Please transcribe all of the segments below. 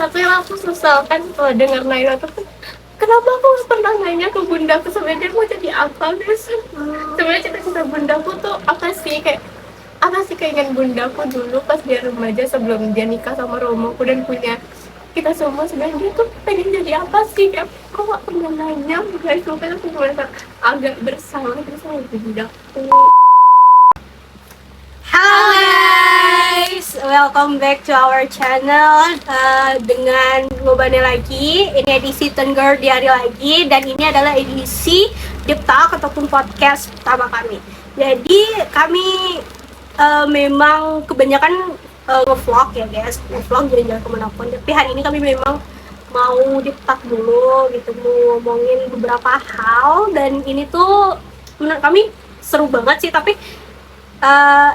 satu yang aku sesalkan setelah dengar Naila tuh, kenapa aku nggak pernah nanya ke bundaku sebenarnya mau jadi apa guys. Sebenarnya cita-cita bundaku tuh apa sih, kayak apa sih keinginan bundaku dulu pas dia remaja sebelum dia nikah sama Romoku dan punya kita semua. Sebenarnya dia tuh pengen jadi apa sih, kayak aku nggak pernah nanya guys. Makanya aku merasa agak bersalah sama bundaku. Halo guys, welcome back to our channel dengan Ngobane lagi. Ini edisi Tengger di hari lagi, dan ini adalah edisi Deep Talk ataupun podcast pertama kami. Jadi kami memang kebanyakan nge-vlog ya guys, nge-vlog jalan-jalan kemanapun. Tapi hari ini kami memang mau Deep Talk dulu gitu, mau ngomongin beberapa hal, dan ini tuh menurut kami seru banget sih. Tapi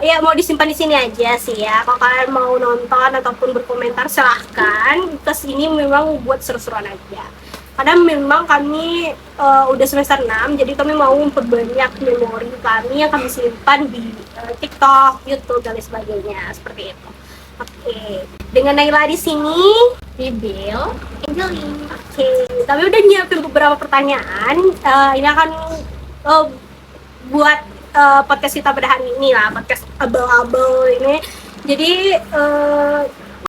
ya mau disimpan di sini aja sih ya. Kalau kalian mau nonton ataupun berkomentar silahkan. Kesini memang buat seru-seruan aja. Karena memang kami udah semester 6, jadi kami mau memperbanyak memori kami yang kami simpan di TikTok, YouTube dan lain sebagainya seperti itu. Oke. Dengan Naila di sini, Bibil, Angelina. oke. Kami udah nyiapin beberapa pertanyaan. Ini akan buat podcast kita pada hari ini lah, podcast abal-abal ini. Jadi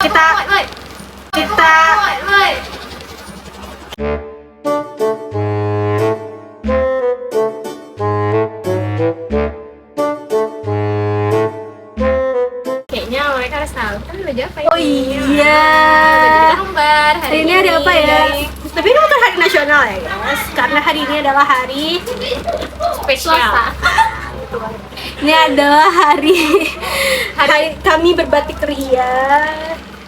kita Kayaknya mereka harus tahu kan baju apa oh ini. iya, Baju gambar hari ini ada apa ya? Tapi ini bukan hari nasional ya guys, karena hari ini adalah hari spesial. ini adalah hari kami berbatik ria.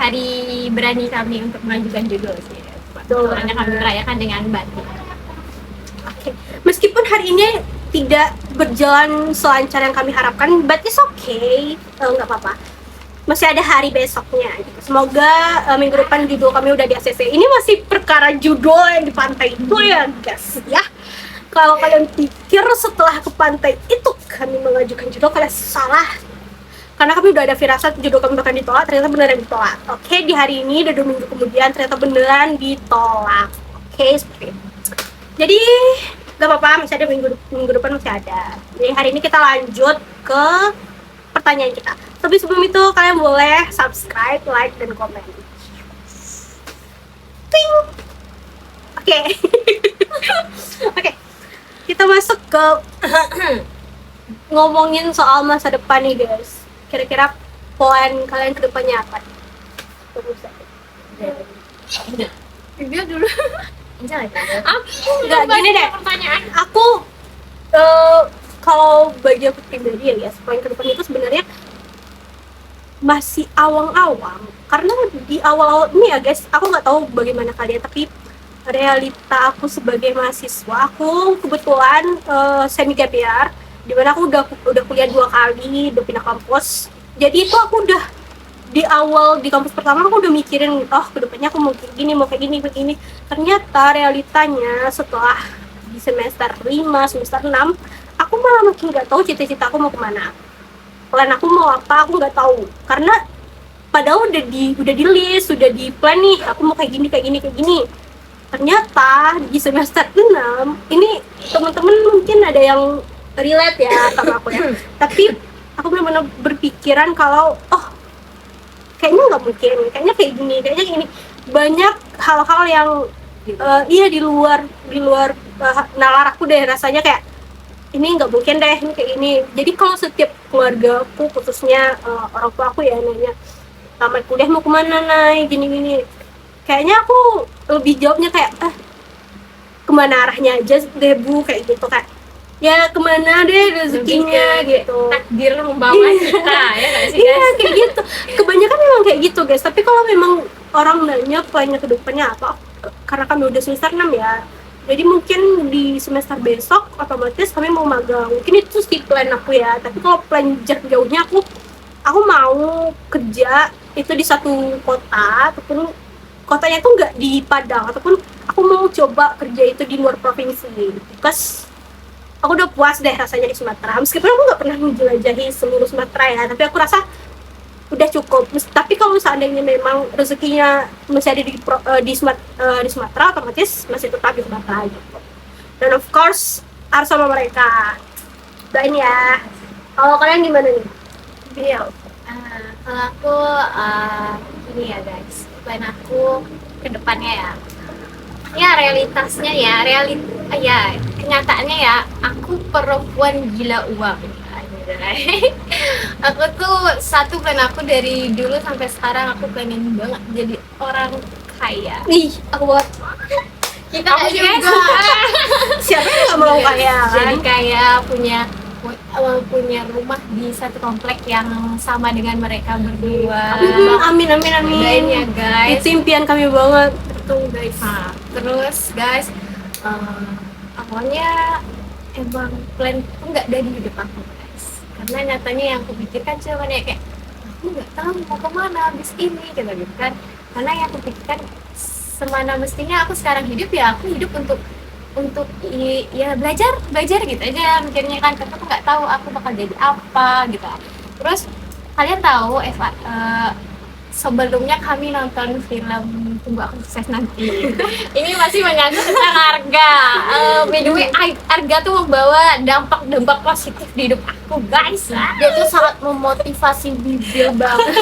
Hari berani kami untuk mengajukan judul sih. Betul. Karena kami merayakan dengan batik. Oke. Meskipun hari ini tidak berjalan selancar yang kami harapkan, but it's okay, nggak apa-apa. Masih ada hari besoknya gitu. Semoga minggu depan judul kami udah di ACC. Ini masih perkara judul yang di pantai itu ya guys ya. Kalau kalian pikir setelah ke pantai itu kami mengajukan judul, kalian salah. Karena kami udah ada firasat judul kami bakal ditolak, ternyata beneran ditolak. Oke, di hari ini udah 2 minggu kemudian ternyata beneran ditolak. Oke, seperti itu. Jadi gak apa-apa, masih ada minggu depan masih ada. Jadi hari ini kita lanjut ke pertanyaan kita. Tapi sebelum itu kalian boleh subscribe, like, dan komen. Ting. Oke. Oke. Kita masuk ke ngomongin soal masa depan nih guys. Kira-kira plan kalian ke depannya apa? Bibil dulu. Anjay. Aku Nggak, gini deh. pertanyaan. Aku kalau bagi aku pribadi ya guys, plan ke depan itu sebenarnya masih awang-awang. Karena di awal-awal ini ya guys, aku nggak tahu bagaimana kalian, tapi realita aku sebagai mahasiswa, aku kebetulan semi gap year, dimana aku udah kuliah 2 kali, udah pindah kampus. Jadi itu aku udah di awal di kampus pertama aku udah mikirin, oh kedepannya aku mau kayak gini, mau kayak gini. Ternyata realitanya setelah di semester 5, semester 6, aku malah makin nggak tahu cita-cita aku mau kemana, plan aku mau apa aku nggak tahu. Karena padahal udah di list, udah di plan nih, aku mau kayak gini. Ternyata di semester 6 ini teman-teman mungkin ada yang relate ya sama aku ya. Tapi aku benar-benar berpikiran kalau kayaknya nggak mungkin, kayaknya kayak gini. Banyak hal-hal yang iya di luar nalar aku deh, rasanya kayak ini nggak mungkin deh, ini kayak gini. Jadi kalau setiap keluarga aku, khususnya orang tua aku ya nanya, tamat kuliah mau kemana Nay, gini, kayaknya aku lebih jawabnya kayak kemana arahnya aja deh Bu, kayak gitu, kayak ya kemana deh rezekinya gitu, Takdir membawa kita ya nggak sih iya guys? kayak gitu. Kebanyakan memang kayak gitu guys. Tapi kalau memang orang nanya plannya ke depannya apa, karena kami udah semester 6 ya, jadi mungkin di semester besok otomatis kami mau magang. Mungkin itu sih plan aku ya. Tapi kalau plan jauhnya aku mau kerja itu di satu kota, ataupun kotanya tuh nggak di Padang, ataupun aku mau coba kerja itu di luar provinsi. Because aku udah puas deh rasanya di Sumatera. Meskipun aku nggak pernah menjelajahi seluruh Sumatera ya, tapi aku rasa udah cukup. Tapi kalau seandainya memang rezekinya masih ada di Sumatera, otomatis masih tetap di Sumatera gitu. Dan of course harus sama mereka. Doain ya. Kalau kalian gimana nih? Beliau. Kalau aku gini ya guys, plan aku ke depannya ya realitasnya ya kenyataannya ya aku perempuan gila uang. Anjay. Aku tuh satu plan aku dari dulu sampai sekarang aku planning banget jadi orang kaya. Ih, aku buat Kita Aku juga siapa yang nggak mau kaya jadi kan? kaya punya rumah di satu komplek yang sama dengan mereka berdua. Amin amin amin. Doain ya guys. Itu impian kami banget. Betul guys. Nah, terus guys, awalnya emang plan itu nggak dari hidup aku guys, karena nyatanya yang aku pikirkan cuma ya kayak aku nggak tahu mau kemana habis ini gitu kan, karena yang aku pikirkan semana mestinya aku sekarang hidup ya aku hidup ya belajar gitu aja mikirnya kan, karena aku nggak tahu aku bakal jadi apa gitu. Terus kalian tahu Eva, sebelumnya kami nonton film Tunggu Aku Sukses Nanti. Ini masih menyangkut tentang Arga. By the way, Arga tuh membawa dampak positif di hidup aku guys. Dia tuh sangat memotivasi Bibil banget.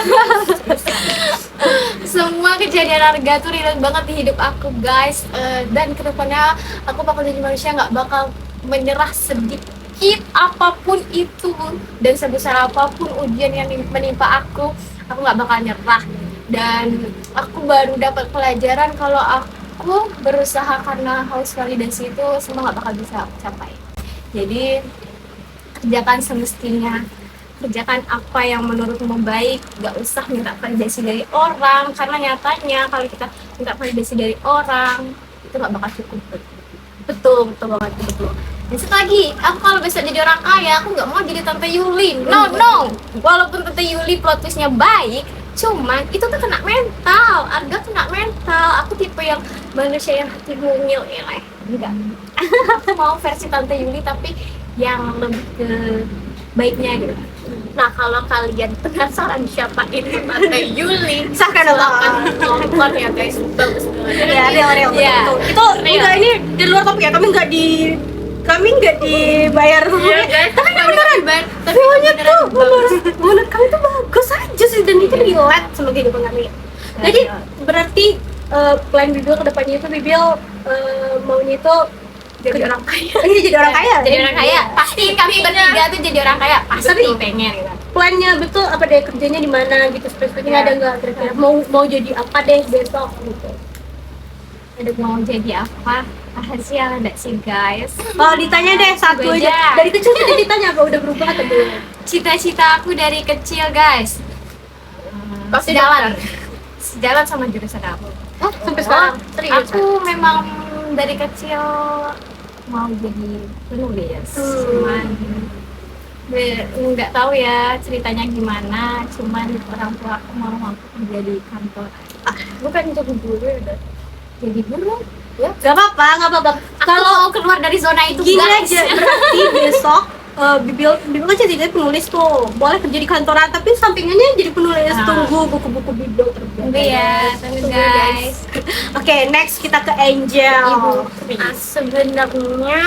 Semua kejadian Arga tuh relate banget di hidup aku guys. Dan kedepannya aku bakal jadi manusia nggak bakal menyerah sedikit apapun itu, dan sebesar apapun ujian yang menimpa aku nggak bakal nyerah. Dan aku baru dapat pelajaran kalau aku berusaha karena haus validasi itu semua nggak bakal bisa aku capai. Jadi kerjakan semestinya, kerjakan apa yang menurutmu baik, gak usah minta validasi dari orang, karena nyatanya kalau kita minta validasi dari orang itu nggak bakal cukup. Betul banget, betul. Dan satu lagi, aku kalau bisa jadi orang kaya, aku nggak mau jadi Tante Yuli. No. Walaupun Tante Yuli plot twistnya baik, cuman itu tuh kena mental. Arga kena mental. Aku tipe yang manusia yang hati mungil ya. Enggak. Aku mau versi Tante Yuli tapi yang lebih ke baiknya gitu. Nah, kalau kalian penasaran siapa itu Tante Yuli, Silahkan nonton ya guys, bagus banget. Iya, real. Iya. Itu enggak, ini di luar topik ya. Kami nggak dibayar Iya semuanya. guys, Tapi beneran, tapi semuanya beneran tuh menurut kami tuh bagus aja sih, dan itu relate sama kehidupan kami. Jadi berarti plan Bibil kedepannya itu Bibil maunya itu jadi orang kaya. Iya, jadi orang kaya. Jadi orang kaya. Pasti kami bertiga tuh jadi orang kaya. Pasti Tapi- pengen gitu. Plannya betul apa deh, kerjanya di mana gitu, spesifiknya Ya. ada nggak kira-kira mau jadi apa deh besok gitu. Ada mau jadi apa? Rahasia ada sih guys. Oh, ditanya deh satu Gue aja. aja. Dari kecil udah ditanya apa udah berubah atau belum? Cita-cita aku dari kecil guys. Pasti Sejalan sama jurusan aku. Oh, sampai sekarang serius. Aku memang dari kecil mau jadi penulis. Cuman nggak tahu ya ceritanya gimana. Cuman orang tua aku mau aku kerja di kantor. Bukan jadi guru ya. Jadi guru. Gak apa-apa. Kalau mau keluar dari zona itu Gini guys. aja, berarti besok Bibil kan jadi penulis tuh, boleh kerja di kantoran tapi sampingannya jadi penulis. Nah. Tunggu buku-buku Bibil terbaru. Tunggu ya, tunggu guys. Oke, next kita ke Angel. Ibu. Nah, sebenarnya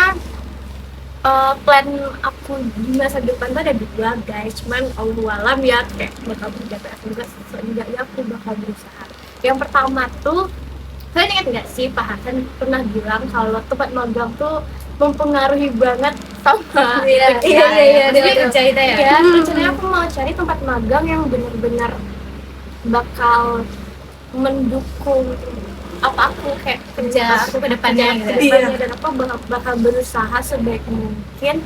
plan aku di masa depan tuh ada dua guys, cuman Allahualam ya kayak bakal menjaga aku juga, seenggaknya aku bakal berusaha. Yang pertama tuh, kalian ingat nggak sih Pak Hasan pernah bilang kalau tempat magang tuh mempengaruhi banget sama Iya, Jadi, dia kerja itu ya. ya, rencananya aku mau cari tempat magang yang benar-benar bakal mendukung apa aku kayak Kerja aku ke depannya gitu. kedepannya, dan aku bakal berusaha sebaik mungkin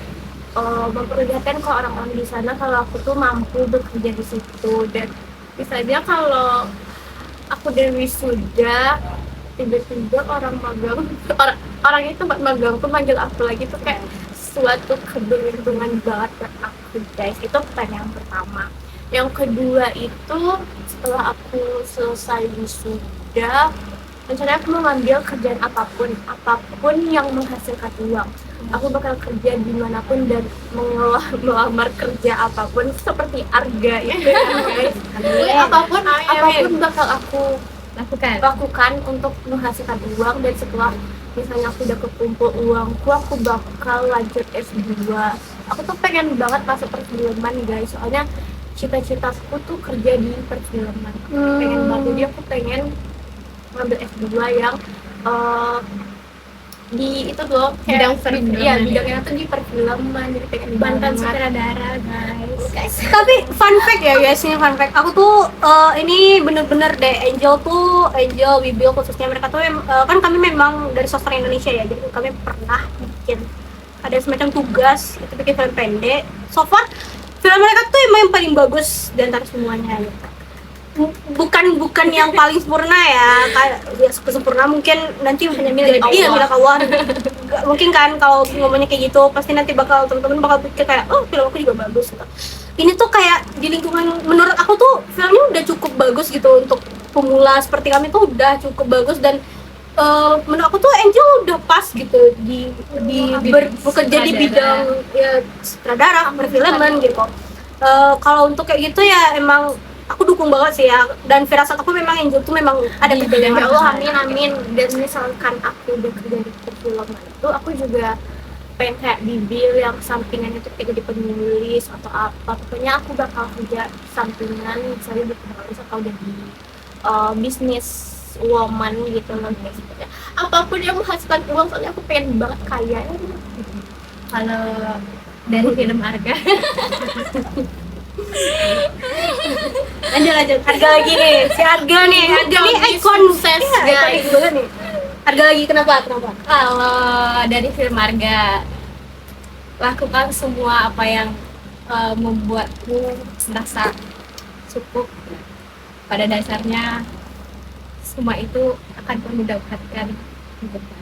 memperlihatkan ke orang-orang di sana kalau aku tuh mampu bekerja di situ. Dan misalnya kalau aku dari wisuda tiba-tiba orang orang itu tempat magang tuh manggil aku lagi tuh kayak suatu keberuntungan banget buat aku guys. Itu plan yang pertama. Yang kedua itu setelah aku selesai wisuda, rencananya aku mau ngambil kerjaan apapun yang menghasilkan uang. aku bakal kerja dimanapun dan melamar kerja apapun seperti Arga itu ya guys. apapun bakal aku lakukan untuk menghasilkan uang, dan setelah misalnya aku udah kekumpul uangku, aku bakal lanjut S2. Aku tuh pengen banget masuk perfilman guys, soalnya cita-citaku tuh kerja di perfilman. Pengen banget, jadi aku pengen ngambil S2 yang di itu tuh Bidang perfilman. perfilman. Iya, bidangnya tuh di perfilman, jadi pengen Mantan banget. sutradara guys. Tapi fun fact ya guys, ini fun fact. Aku tuh ini bener-bener deh, Angel Wibil khususnya, mereka tuh kan kami memang dari sastra Indonesia ya, jadi kami pernah bikin ada semacam tugas itu bikin film pendek. So far film mereka tuh emang yang paling bagus di antara semuanya gitu. Bukan yang paling sempurna ya, kayak ya sempurna mungkin nanti hanya milik Allah. Nggak mungkin kan kalau ngomongnya kayak gitu, pasti nanti bakal teman-teman bakal pikir kayak oh film aku juga bagus gitu. Ini tuh kayak di lingkungan, menurut aku tuh filmnya udah cukup bagus gitu untuk pemula seperti kami tuh udah cukup bagus, dan menurut aku tuh Angel udah pas gitu bekerja di bidang ya sutradara perfilman gitu. Kalau untuk kayak gitu ya emang aku dukung banget sih ya, dan firasat aku memang Angel tuh memang ada Ya kepedean. Allah, amin. Dan misalkan aku udah kerja di perfilman itu, aku juga pengen kayak Bibil yang sampingannya tuh kayak jadi penulis atau apa. Pokoknya aku bakal kerja sampingan, misalnya di penulis atau jadi bisnis woman gitu loh guys. Apapun yang menghasilkan uang, soalnya aku pengen banget kaya. Kalau dari film Arga, lanjut Harga lagi nih, si Harga nih ikon sukses, guys banget nih. Harga lagi kenapa kalau dari film Arga, lakukan semua apa yang membuatmu merasa cukup. Pada dasarnya semua itu akan kamu dapatkan di depan.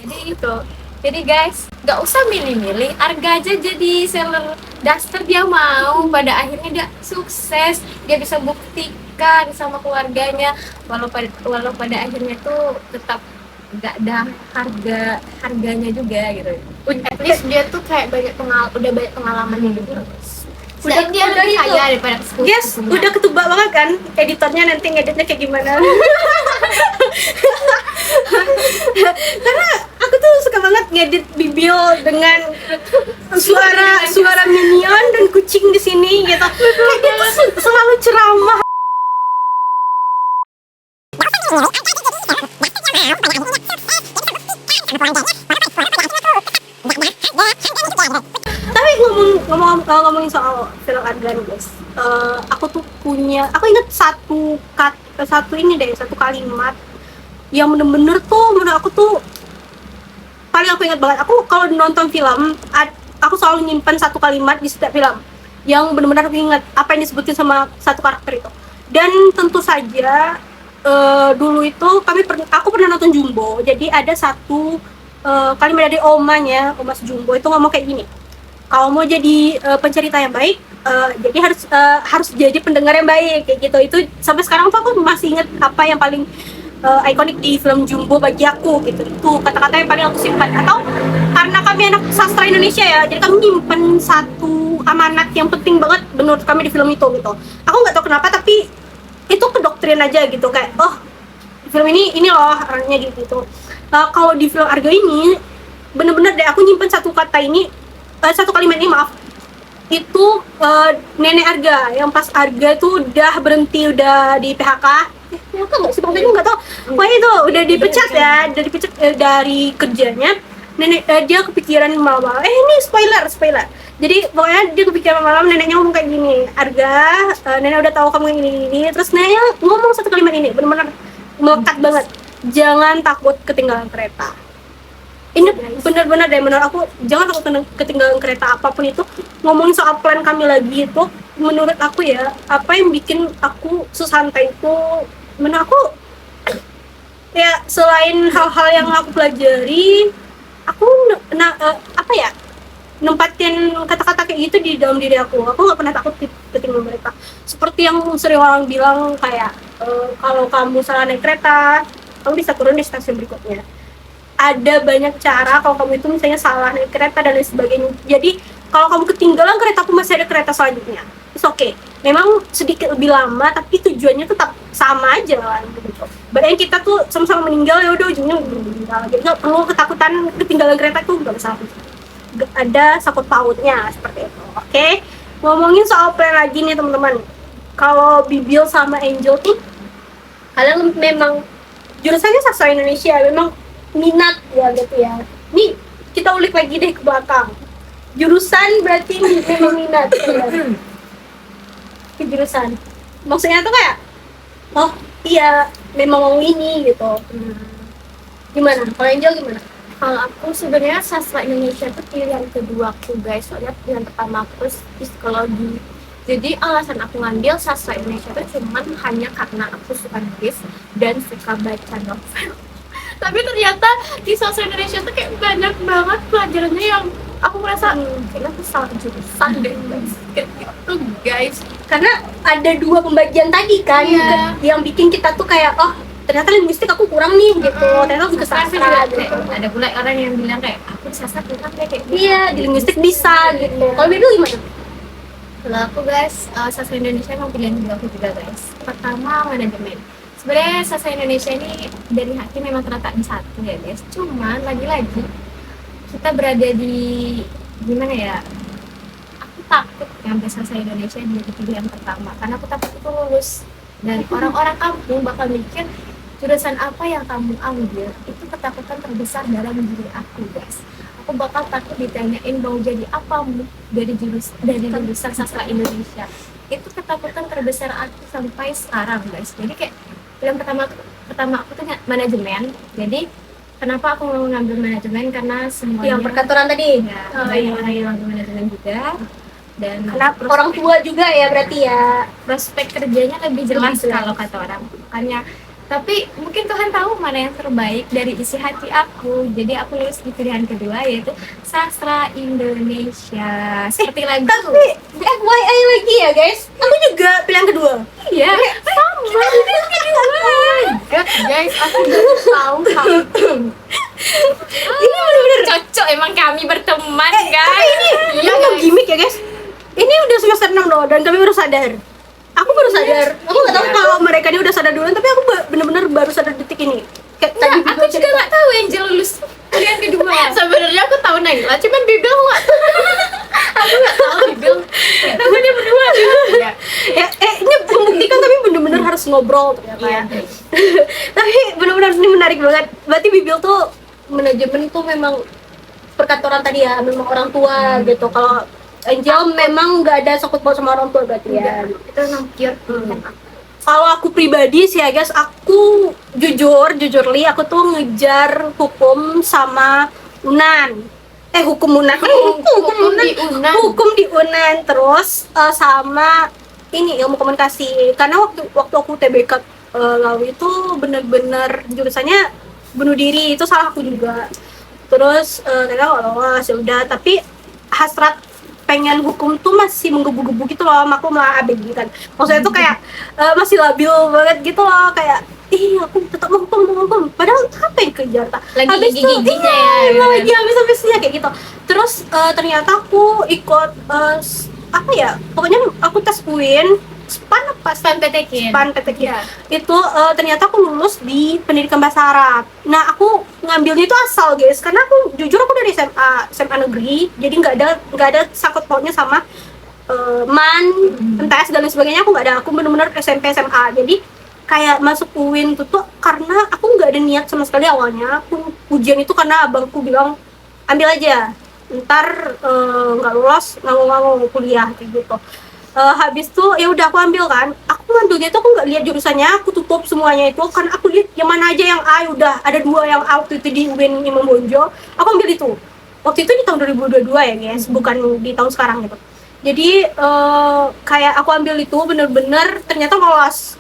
Jadi itu. Jadi guys, nggak usah milih-milih, Arga aja jadi seller daster, dia mau, pada akhirnya dia sukses, dia bisa buktikan sama keluarganya, walau pada akhirnya tuh tetap nggak ada harganya juga gitu. At least dia tuh kayak udah banyak pengalaman gitu. Udah dia udah lebih gitu. kaya daripada Yes, udah ketebak banget kan editornya nanti ngeditnya kayak gimana. Karena aku tuh suka banget ngedit Bibil dengan suara minion dan kucing di sini gitu. Kayak dia tuh selalu ceramah. Tapi ngomongin soal film Arga nih guys, aku inget satu kalimat yang bener-bener tuh menurut aku tuh paling aku ingat banget. Aku kalau nonton film, aku selalu nyimpan satu kalimat di setiap film yang benar-benar aku ingat apa yang disebutin sama satu karakter itu. Dan tentu saja dulu itu aku pernah nonton Jumbo, jadi ada satu kalimat dari omanya, Oma Jumbo itu ngomong kayak gini, kalau mau jadi pencerita yang baik, jadi harus jadi pendengar yang baik kayak gitu. Itu sampai sekarang tuh aku masih ingat apa yang paling ikonik di film Jumbo bagi aku gitu. Itu kata-kata yang paling aku simpan. Atau karena kami anak sastra Indonesia ya, jadi kami nyimpen satu amanat yang penting banget menurut kami di film itu gitu. Aku nggak tahu kenapa, tapi itu kedoktrin aja gitu, kayak oh film ini loh arahnya gitu. Kalau di film Arga ini bener-bener deh aku nyimpen satu kalimat ini, maaf, itu nenek Arga yang pas Arga tuh udah berhenti, udah di PHK, nggak sih bang, nggak tau, pokoknya itu udah dipecat dari kerjanya. Nenek dia kepikiran malam, ini spoiler, jadi pokoknya dia kepikiran malam, neneknya ngomong kayak gini, Arga, nenek udah tahu kamu ini, terus neneknya ngomong satu kalimat ini bener-bener melekat banget, jangan takut ketinggalan kereta. Ini benar-benar deh, menurut aku jangan takut ketinggalan kereta apapun itu. Ngomongin soal plan kami lagi itu, menurut aku ya, apa yang bikin aku sesantai itu, menurut aku ya selain hal-hal yang aku pelajari, aku nempatin kata-kata kayak gitu di dalam diri aku nggak pernah takut ketinggalan mereka. Seperti yang sering orang bilang kayak kalau kamu salah naik kereta, kamu bisa turun di stasiun berikutnya. ada banyak cara kalau kamu itu misalnya salah naik kereta dan lain sebagainya. Jadi kalau kamu ketinggalan kereta aku masih ada kereta selanjutnya. It's okay. Memang sedikit lebih lama tapi tujuannya tetap sama aja kan gitu. Bayangin kita tuh sama-sama meninggal, ya udah ujungnya meninggal. Jadi nggak perlu ketakutan ketinggalan kereta tuh nggak usah. Ada sangkut pautnya seperti itu. Oke. Ngomongin soal plan lagi nih teman-teman. Kalau Bibil sama Angel tuh kalian memang jurusannya sastra Indonesia, memang minat ya gitu ya. Nih kita ulik lagi deh ke belakang. Jurusan berarti memang minat ya. Ke jurusan. Maksudnya tuh kayak oh iya memang mau ini gitu. Gimana? Kalau Angel gimana? Kalau aku sebenarnya sastra Indonesia itu pilihan kedua aku guys, soalnya pilihan pertama aku psikologi. Jadi alasan aku ngambil sastra Indonesia itu cuman hanya karena aku suka nulis dan suka baca novel. Tapi ternyata di sastra Indonesia tuh kayak banyak banget pelajarannya yang aku merasa kayaknya aku salah jurusan deh guys. Kayak gitu guys. Karena ada dua pembagian tadi kan yang bikin kita tuh kayak oh ternyata linguistik aku kurang nih gitu, ternyata aku ke sastra gitu. Ada pula orang yang bilang kayak aku di sastra kurang kayak gitu. Iya, di linguistik bisa gitu. Kalau Bibil gimana? Kalau aku guys, sastra Indonesia emang pilihan kedua aku juga guys. Pertama manajemen. Sebenarnya sastra Indonesia ini dari hati memang terletak di satu ya guys. Cuman lagi-lagi kita berada di gimana ya? Aku takut ngambil sastra Indonesia jadi pilihan pertama karena aku takut itu lulus dan orang-orang kampung bakal mikir jurusan apa yang kamu ambil itu ketakutan terbesar dalam diri aku guys. Aku bakal takut ditanyain mau jadi apa dari jurusan sastra Indonesia. Itu ketakutan terbesar aku sampai sekarang guys. Jadi kayak pilihan pertama aku tuh manajemen. Jadi kenapa aku mau ngambil manajemen karena semuanya Yang perkantoran tadi. ya, banyak orang yang ngambil manajemen juga dan Karena orang tua juga ya berarti ya. prospek kerjanya lebih jelas Lebih jelas. kalau kata orang. Makanya tapi mungkin Tuhan tahu mana yang terbaik dari isi hati aku. Jadi aku lulus di pilihan kedua yaitu sastra Indonesia. Seperti lagu. Tapi FYI lagi ya guys, aku juga pilihan kedua. Iya. Sama. Guys, aku baru tahu kamu. Ini benar-benar Cocok emang kami berteman tapi guys. ini emang gimmick ya guys. Ini udah semester 6 loh dan kami baru sadar. Aku baru sadar. Aku nggak tahu kalau mereka ini udah sadar duluan, tapi aku bener-bener baru sadar detik ini. Kayak tadi Aku Bibil juga cerita. nggak tahu Angel lulus pilihan kedua. Sebenarnya aku tahu Naila, cuman Bibil aku nggak tahu. Aku nggak tahu Bibil. Namanya berdua. Ya. Ya, ini membuktikan tapi bener-bener harus ngobrol ternyata. Iya. Tapi bener-bener ini menarik banget. Berarti Bibil tuh manajemen tuh memang perkantoran tadi ya, memang orang tua gitu. Kalau Angel memang nggak ada sangkut paut sama orang tua berarti ya. Itu memang pure pilihan aku. Kalau aku pribadi sih ya guys, aku jujur li aku tuh ngejar hukum sama Unan. Hukum Unan. Hukum di Unan. Hukum di Unan terus sama ini ilmu komunikasi. Karena waktu aku TBK lalu itu bener-bener jurusannya bunuh diri, itu salah aku juga. Terus ternyata nggak lolos ya udah, tapi hasrat pengen hukum tuh masih menggebu-gebu gitu loh, maklum lah ABG kan. Maksudnya tuh kayak masih labil banget gitu loh, kayak aku tetap mau hukum. Padahal apa yang kejar tak? Lagi Habis tuh, gigi-giginya iya, ya. lagi habis-habisnya kayak gitu. Terus ternyata aku ikut apa ya? Pokoknya aku tes UIN, SPAN apa? Span PTK. SPAN PTK. Iya. Itu ternyata aku lulus di pendidikan bahasa Arab. Nah aku ngambilnya itu asal guys, karena aku jujur aku dari SMA negeri, jadi nggak ada sangkut pautnya sama MAN, MTS dan lain sebagainya. Aku nggak ada, aku benar-benar SMP SMA. Jadi kayak masuk UIN itu tuh karena aku nggak ada niat sama sekali awalnya. Aku ujian itu karena abangku bilang ambil aja, ntar nggak lolos nggak mau kuliah kayak gitu. Habis tuh ya udah aku ambil kan, aku ngambilnya itu aku nggak lihat jurusannya, aku tutup semuanya itu kan aku lihat yang mana aja yang A. Udah ada 2 yang A waktu itu di UIN Imam Bonjol, aku ambil itu waktu itu di tahun 2022 ya guys, bukan di tahun sekarang gitu. Jadi kayak aku ambil itu bener-bener ternyata lolos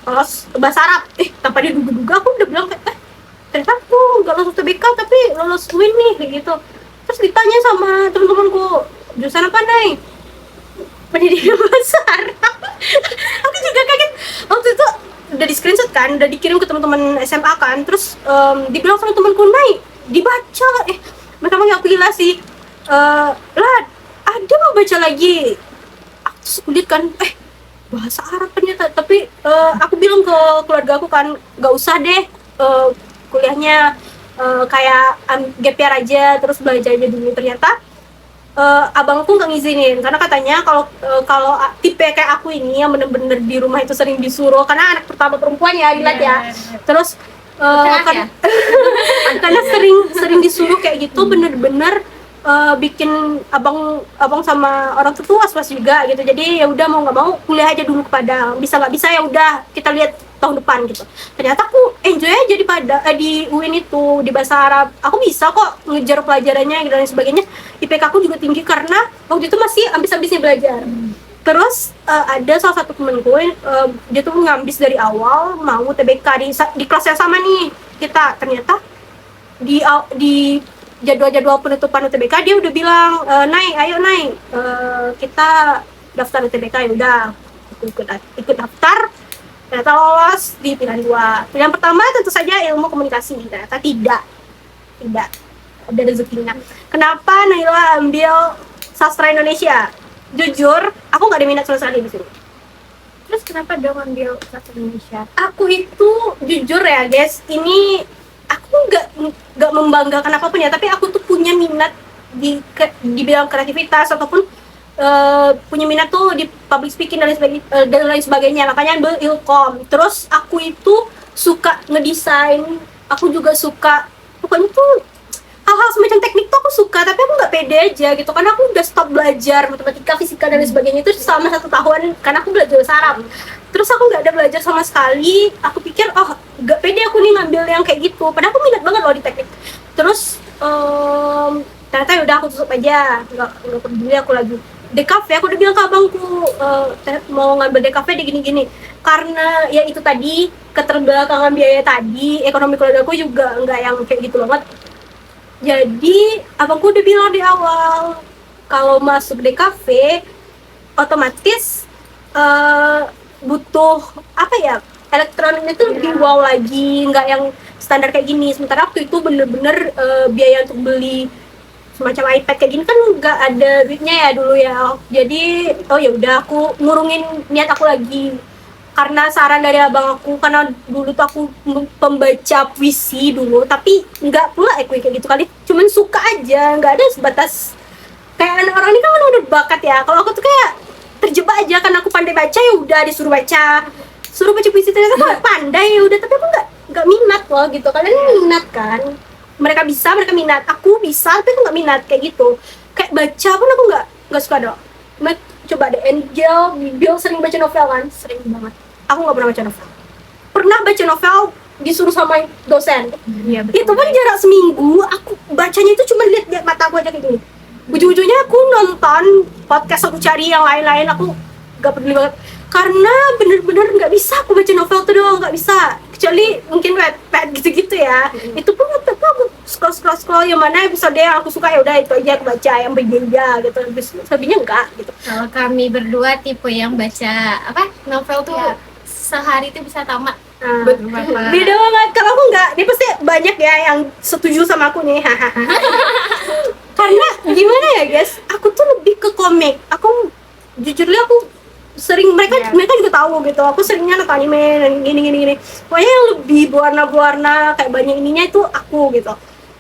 bahasa Arab. Tanpa diduga-duga aku udah bilang kayak ternyata aku nggak lolos TBK tapi lolos UIN nih kayak gitu. Terus ditanya sama teman-temanku, jurusan apa Nay? Pendidikan bahasa Arab. Aku juga kaget waktu itu, udah di screenshot kan, udah dikirim ke teman-teman SMA kan. Terus dibilang sama temanku, Nay dibaca. Mereka manggil aku gila sih. Lah ada mau baca lagi, aku tuh sulit kan, bahasa Arab ternyata. Tapi aku bilang ke keluarga aku kan, gak usah deh kuliahnya, kayak gap year aja terus belajar aja dulu. Ternyata abangku nggak ngizinin karena katanya kalau tipe kayak aku ini yang bener-bener di rumah itu sering disuruh, karena anak pertama perempuan ya dilihat ya. Terus karena sering disuruh kayak gitu, bener-bener bikin abang sama orang tua was-was juga gitu. Jadi ya udah, mau nggak mau kuliah aja dulu ke Padang, bisa nggak bisa ya udah kita lihat tahun depan gitu. Ternyata aku enjoy aja di UIN itu, di bahasa Arab aku bisa kok ngejar pelajarannya dan sebagainya. IPK aku juga tinggi karena waktu itu masih ambis-ambisnya belajar. Terus ada salah satu temenku, dia tuh ngambis dari awal mau TBK di kelas yang sama nih kita. Ternyata di jadwal penutupan UTBK dia udah bilang, ayo kita daftar UTBK. Ya udah, aku ikut daftar. Ternyata lolos di pilihan 2. Pilihan pertama tentu saja ilmu komunikasi, ternyata tidak ada rezekinya. Kenapa Naila ambil sastra Indonesia? Jujur, aku nggak ada minat sama sekali di sini. Terus kenapa dong ambil sastra Indonesia? Aku itu jujur ya guys, ini aku nggak membanggakan apapun ya, tapi aku tuh punya minat di bidang kreativitas ataupun punya minat tuh di public speaking dan lain sebagainya. Makanya ambil ilkom. Terus aku itu suka ngedesain, aku juga suka, pokoknya tuh hal-hal semacam teknik tuh aku suka, tapi aku nggak pede aja gitu karena aku udah stop belajar matematika, fisika dan lain sebagainya itu selama 1 tahun karena aku belajar bahasa Arab. Terus aku nggak ada belajar sama sekali. Aku pikir nggak pede aku nih ngambil yang kayak gitu, padahal aku minat banget loh di teknik. Terus ternyata yaudah aku tutup aja, nggak peduli aku lagi. DKV aku udah bilang ke abangku, mau ngambil DKV di gini-gini karena ya itu tadi, keterbelakangan biaya tadi, ekonomi keluarga aku juga nggak yang kayak gitu banget. Jadi abangku udah bilang di awal kalau masuk DKV otomatis butuh apa ya, elektroniknya tuh lebih wow lagi, nggak yang standar kayak gini. Sementara waktu itu bener-bener biaya untuk beli semacam iPad kayak gini kan nggak ada duitnya ya dulu ya. Jadi ya udah, aku ngurungin niat aku lagi karena saran dari abang aku, karena dulu tuh aku pembaca puisi dulu, tapi nggak pula kayak gitu kali, cuman suka aja, nggak ada sebatas kayak orang ini kan udah bakat ya. Kalau aku tuh kayak terjebak aja karena aku pandai baca, ya udah disuruh baca puisi, ternyata aku pandai, ya udah, tapi aku nggak minat loh gitu. Kalian minat kan, mereka bisa, mereka minat, aku bisa tapi aku nggak minat kayak gitu. Kayak baca pun aku nggak suka dong. Coba deh, Angel, Bill sering baca novel kan? Sering banget. Aku nggak pernah baca novel. Pernah baca novel disuruh sama dosen. Iya, betul. Itu pun jarak seminggu, aku bacanya itu cuma lihat mata aku aja kayak gini. Ujung-ujungnya aku nonton podcast, aku cari yang lain-lain, aku nggak peduli banget. Karena bener-bener nggak bisa aku baca novel tuh doang, nggak bisa. Kecuali mungkin Wattpad gitu-gitu ya. Itu pun aku scroll yang mana episode yang aku suka, ya udah itu aja aku baca, yang berbeda gitu. Selebihnya enggak gitu. Kalau kami berdua tipe yang baca novel tuh Ya. sehari itu bisa tamat. Beda banget. Kalau aku enggak, dia pasti banyak ya yang setuju sama aku nih. Karena gimana ya guys, aku tuh lebih ke komik. Aku jujurnya aku sering, mereka juga tahu gitu, aku seringnya nonton anime dan gini. Pokoknya yang lebih berwarna-warna kayak banyak ininya itu aku gitu.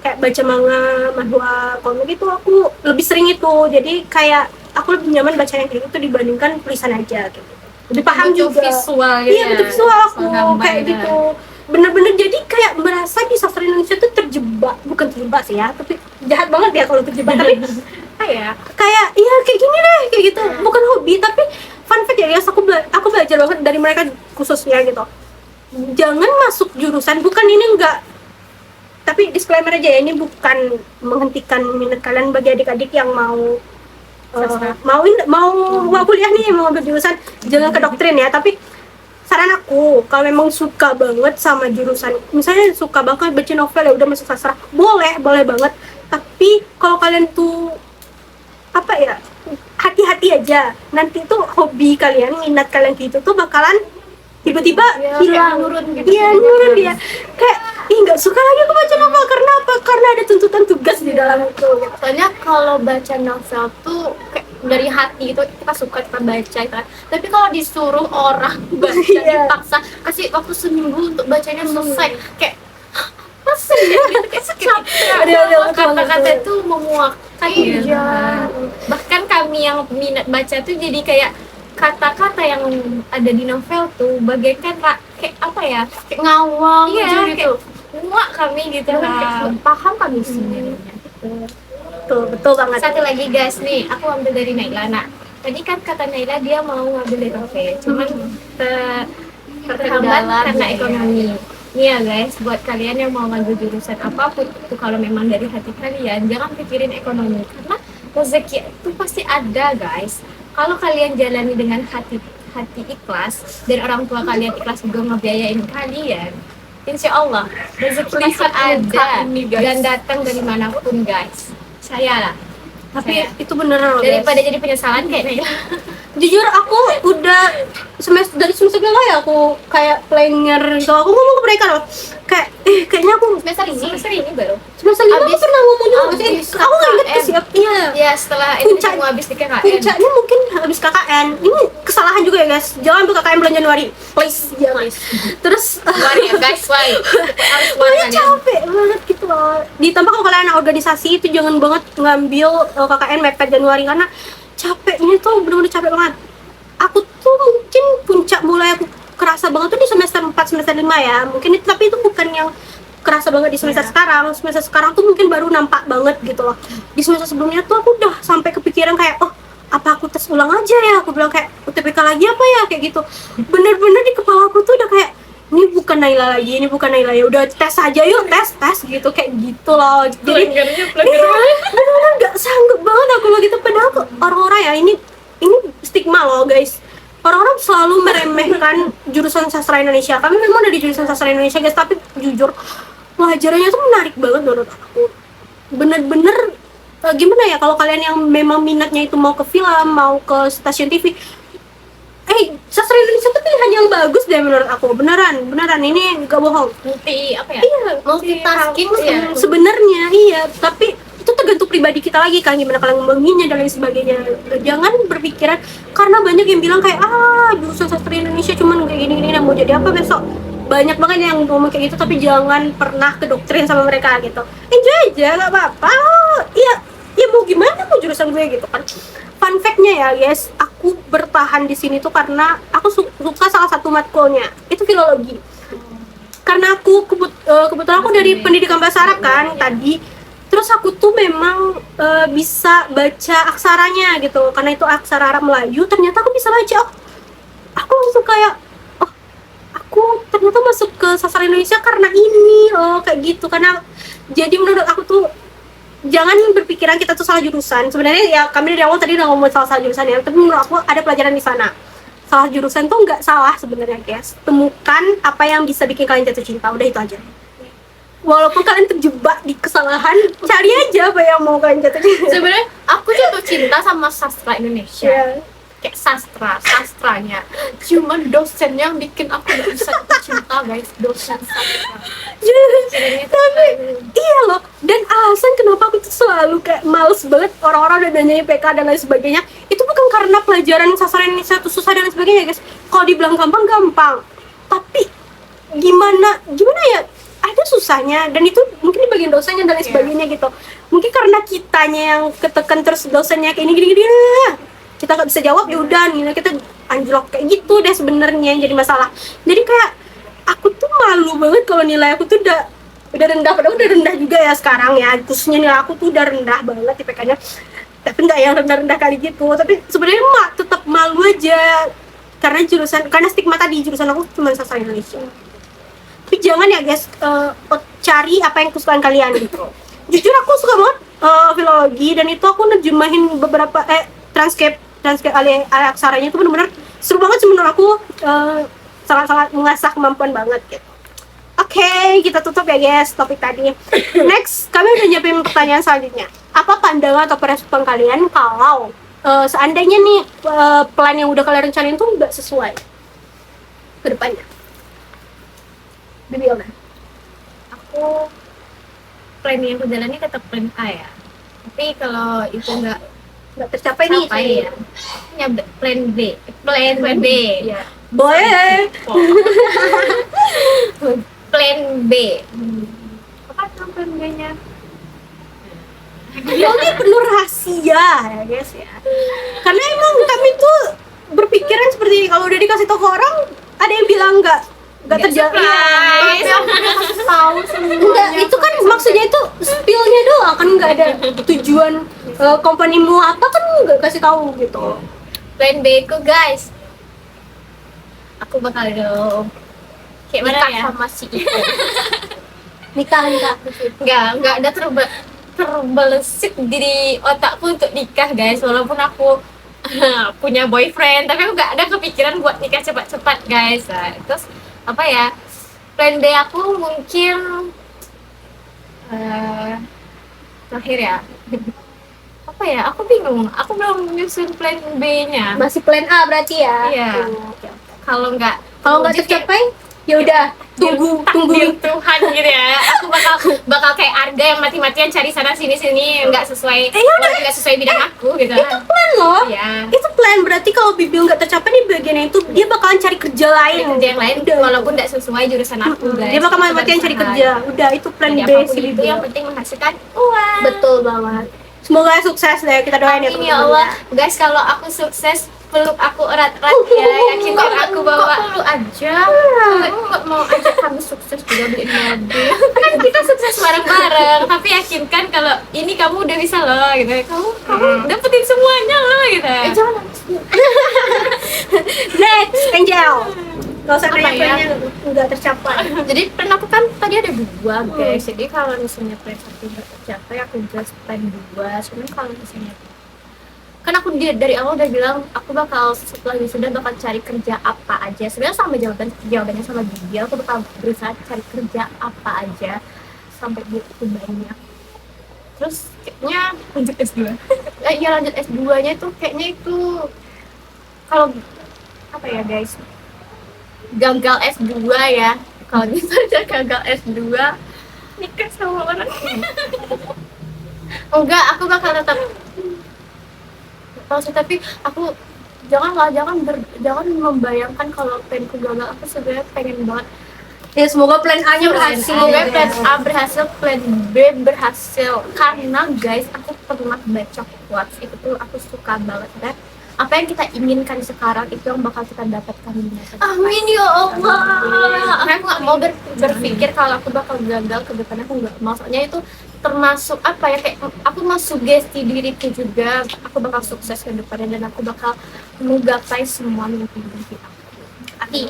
Kayak baca manga, manhwa, komik itu aku lebih sering itu. Jadi kayak aku lebih nyaman baca yang kayak gitu dibandingkan tulisan aja gitu. Lebih paham Butuh juga. visual gitu. Iya, betul, visual aku gambar kayak gitu. gitu. Bener-bener jadi kayak merasa di sastra Indonesia tuh bukan terjebak sih ya, tapi jahat banget ya kalau terjebak. Tapi kayak iya kayak gini deh, kayak gitu. Bukan hobi, tapi fun fact ya guys, aku belajar banget dari mereka khususnya gitu. Jangan masuk jurusan, bukan ini enggak, tapi disclaimer aja ya, ini bukan menghentikan minat kalian bagi adik-adik yang mau mau kuliah nih, mau ambil jurusan, jangan ke doktrin ya. Tapi saran aku, kalau memang suka banget sama jurusan, misalnya suka banget baca novel, ya udah masuk sastra, boleh banget. Tapi kalau kalian tuh apa ya, hati-hati aja, nanti tuh hobi kalian, minat kalian gitu tuh bakalan tiba-tiba hilang, nurun gitu. iya nurun dia, kayak nggak suka lagi aku baca novel. Karena apa? karena ada tuntutan tugas di dalam itu gitu. Soalnya kalau baca novel tuh kayak dari hati itu kita suka kita baca gitu kan. Tapi kalau disuruh orang baca Iya. dipaksa kasih waktu seminggu untuk bacanya selesai kayak masa ya gitu kayak capek. Ada Kata-kata itu memuakkan Iya. ya. Bahkan kami yang minat baca tuh jadi kayak kata-kata yang ada di novel tuh bagaikan kayak apa ya, kayak ngawang Iya, gitu, muak kami gitu lah. paham kami sih. Betul banget. Satu lagi guys nih, aku ambil dari Naila. Nah, tadi kan kata Naila dia mau ngambil DOV, cuman terhambat Terhambat karena biaya. ekonomi. Nih ya guys, buat kalian yang mau ngambil jurusan apapun itu kalau memang dari hati kalian, jangan pikirin ekonomi karena rezeki itu pasti ada guys. Kalau kalian jalani dengan hati ikhlas dan orang tua kalian ikhlas juga ngebiayain kalian, insya Allah rezeki pasti Lihat muka ada ini, guys. dan datang dari manapun guys. Saya lah. Tapi Saya. itu beneran loh guys. Daripada jadi penyesalan kayak Naila. Jujur aku udah dari semester kedua ya aku kayak planner gitu. Aku ngomong ke mereka loh kayak kayaknya aku semester ini baru. semester lima aku Abis- pernah ngomong juga abis sih. Aku nggak inget KKN. siap. Iya. Ya setelah ini Puncak- mau habis di KKN. Puncaknya mungkin habis KKN. Ini kesalahan juga ya guys. Jangan ambil KKN bulan Januari. Please jangan. Terus Why ya guys, why? Harus why Pokoknya kalian. capek banget gitu loh. Ditambah kalau kalian anak organisasi itu jangan banget ngambil KKN mepet Januari karena capeknya tuh bener-bener capek banget. Aku tuh mungkin puncak mulai aku kerasa banget tuh di semester 4, semester 5 ya. Mungkin itu, tapi itu bukan yang kerasa banget di semester sekarang. Semester sekarang tuh mungkin baru nampak banget gitu loh. Di semester sebelumnya tuh aku udah sampai kepikiran kayak, oh apa aku tes ulang aja ya? Aku bilang kayak UTBK lagi apa ya kayak gitu. Bener-bener di kepala aku tuh udah kayak ini bukan Naila lagi, ini bukan Naila ya. Udah tes aja yuk, tes gitu kayak gitu loh. Jadi bener-bener nggak sanggup banget aku loh gitu. Padahal kok orang-orang ya ini stigma loh guys. Orang-orang selalu meremehkan jurusan sastra Indonesia. Kami memang dari jurusan sastra Indonesia guys, tapi jujur pelajarannya tuh menarik banget menurut aku. Bener-bener gimana ya kalau kalian yang memang minatnya itu mau ke film, mau ke stasiun TV, sastra Indonesia tuh pilihan yang bagus deh menurut aku. Beneran ini gak bohong. Multi apa ya? Iya, Multitasking ya. sebenarnya iya, tapi itu tergantung pribadi kita lagi kan gimana kalian ngomongnya dan lain sebagainya. Jangan berpikiran karena banyak yang bilang kayak jurusan sastra Indonesia cuman kayak gini mau jadi apa besok. Banyak banget yang ngomong kayak gitu, tapi jangan pernah kedoktrin sama mereka gitu. Enjoy aja, gak apa-apa. Iya mau gimana mau jurusan gue gitu kan. Fun fact-nya ya guys, aku bertahan di sini tuh karena aku suka salah satu matkulnya itu filologi. Karena aku kebetulan aku dari pendidikan bahasa Arab kan tadi. Terus aku tuh memang bisa baca aksaranya gitu, karena itu aksara Arab Melayu. Ternyata aku bisa baca. Aku langsung kayak, aku ternyata masuk ke sastra Indonesia karena ini, kayak gitu. Karena jadi menurut aku tuh jangan berpikiran kita tuh salah jurusan. Sebenarnya ya kami dari awal tadi udah ngomong salah jurusan ya, tapi menurut aku ada pelajaran di sana. Salah jurusan tuh nggak salah sebenarnya guys. Temukan apa yang bisa bikin kalian jatuh cinta, udah itu aja. Walaupun kalian terjebak di kesalahan, cari aja apa yang mau kalian jatuh cinta. Sebenarnya aku jatuh cinta sama sastra Indonesia. Iya. Kayak sastranya. Cuman dosennya yang bikin aku gak bisa jatuh cinta guys, dosen sastra. Tapi iya loh, dan alasan kenapa aku tuh selalu kayak males banget orang-orang udah nanyain PK dan lain sebagainya, itu bukan karena pelajaran sastra Indonesia tuh susah dan lain sebagainya guys. Kalau dibilang gampang, tapi gimana ya, ada susahnya, dan itu mungkin di bagian dosennya dan lain sebagainya gitu. Mungkin karena kitanya yang ketekan terus dosennya kayak ini gini kita nggak bisa jawab ya udah nih kita anjlok kayak gitu deh sebenarnya yang jadi masalah. Jadi kayak aku tuh malu banget kalau nilai aku tuh udah rendah, padahal udah rendah juga ya sekarang ya, khususnya nilai aku tuh udah rendah banget IPK-nya, tapi nggak yang rendah-rendah kali gitu. Tapi sebenarnya tetap malu aja karena stigma tadi jurusan aku cuma sastra Indonesia. Tapi jangan ya guys, cari apa yang kesukaan kalian gitu. Jujur aku suka banget filologi, dan itu aku nerjemahin beberapa transkrip alih aksaranya itu benar-benar seru banget sih menurut aku. Sangat-sangat mengasah kemampuan banget gitu. Oke, kita tutup ya guys topik tadi. Next, kami udah nyiapin pertanyaan selanjutnya. Apa pandangan atau respon kalian kalau seandainya nih plan yang udah kalian rencanain tuh nggak sesuai ke depannya? Bibi Ona. Aku plan yang aku jalani tetap plan A ya. Tapi kalau itu nggak tercapai nih capai ya, punya plan B, plan B, ya boleh. plan B. Apa tuh plan B-nya? Ini penuh rahasia ya guys ya, karena emang kami tuh berpikiran seperti ini, kalau udah dikasih tahu ke orang ada yang bilang nggak terjadi. surprise. Tahu semua. Enggak, itu kan maksudnya itu spill-nya doang kan, nggak ada tujuan company-mu apa kan nggak kasih tahu gitu. Plan B ku guys, aku bakal dong kayak mana ya, sama si itu. Nikah nggak ada terbelesit di otakku untuk nikah guys, walaupun aku punya boyfriend, tapi aku nggak ada kepikiran buat nikah cepat-cepat guys. Nah, terus apa ya, plan B aku mungkin terakhir ya apa ya, aku bingung, aku belum nyusun plan B-nya. masih plan A berarti ya. Iya. Kalau nggak tercapai ya udah tunggu takdir Tuhan gitu ya, aku bakal kayak Arga yang mati-matian cari sana sini nggak sesuai, nggak sesuai bidang aku gitu. itu plan loh. Iya. Itu plan, berarti kalau Bibil nggak tercapai di bagian itu dia bakalan cari kerja lain. Kerja yang lain walaupun nggak sesuai jurusan aku guys. Dia bakal mati-matian cari kerja. Udah itu plan Jadi B apapun sih itu Bibil. yang penting menghasilkan uang. Betul banget. Semoga sukses deh, kita doain ya Amin ya Allah. Guys, kalau aku sukses, peluk aku erat-erat ya, yakinkan aku bahwa Kok perlu aja? Kok mau ajak kami sukses juga beliin mobil? kan kita sukses bareng-bareng, tapi yakinkan kalau ini kamu udah bisa loh gitu. Kamu dapetin semuanya loh gitu. Jangan nangis. Next, Angel. Gak usah Apa nanya ya? plannya nggak tercapai. Jadi plan aku kan tadi ada dua guys. Jadi kalau misalnya plan satu nggak tercapai, aku just plan dua. Cuman kalau misalnya kan aku dari awal udah bilang aku bakal setelah wisuda bakal cari kerja apa aja. Sebenarnya sama jawabannya sama Bibi. Aku bakal berusaha cari kerja apa aja sampai buku banyak. Terus kayaknya Lanjut S2. ya lanjut S2 nya itu kayaknya itu kalau apa ya guys, gagal S2 ya, kalau misalnya gagal S2 nikah sama orang enggak, aku bakal tetap tahu sih, tapi aku jangan membayangkan kalau pengenku gagal. Aku sebenarnya pengen banget Ya semoga plan A-nya berhasil. semoga plan A berhasil, plan B berhasil, karena guys aku pernah baca quotes itu tuh aku suka banget ya. Apa yang kita inginkan sekarang itu yang bakal kita dapatkan di masa depan. Amin ya Allah. Aku nggak mau berpikir kalau aku bakal gagal ke depannya, aku nggak mau. Soalnya itu termasuk apa ya, kayak aku mau sugesti diriku juga aku bakal sukses ke depannya dan aku bakal menggapai semua mimpi-mimpi aku. Amin.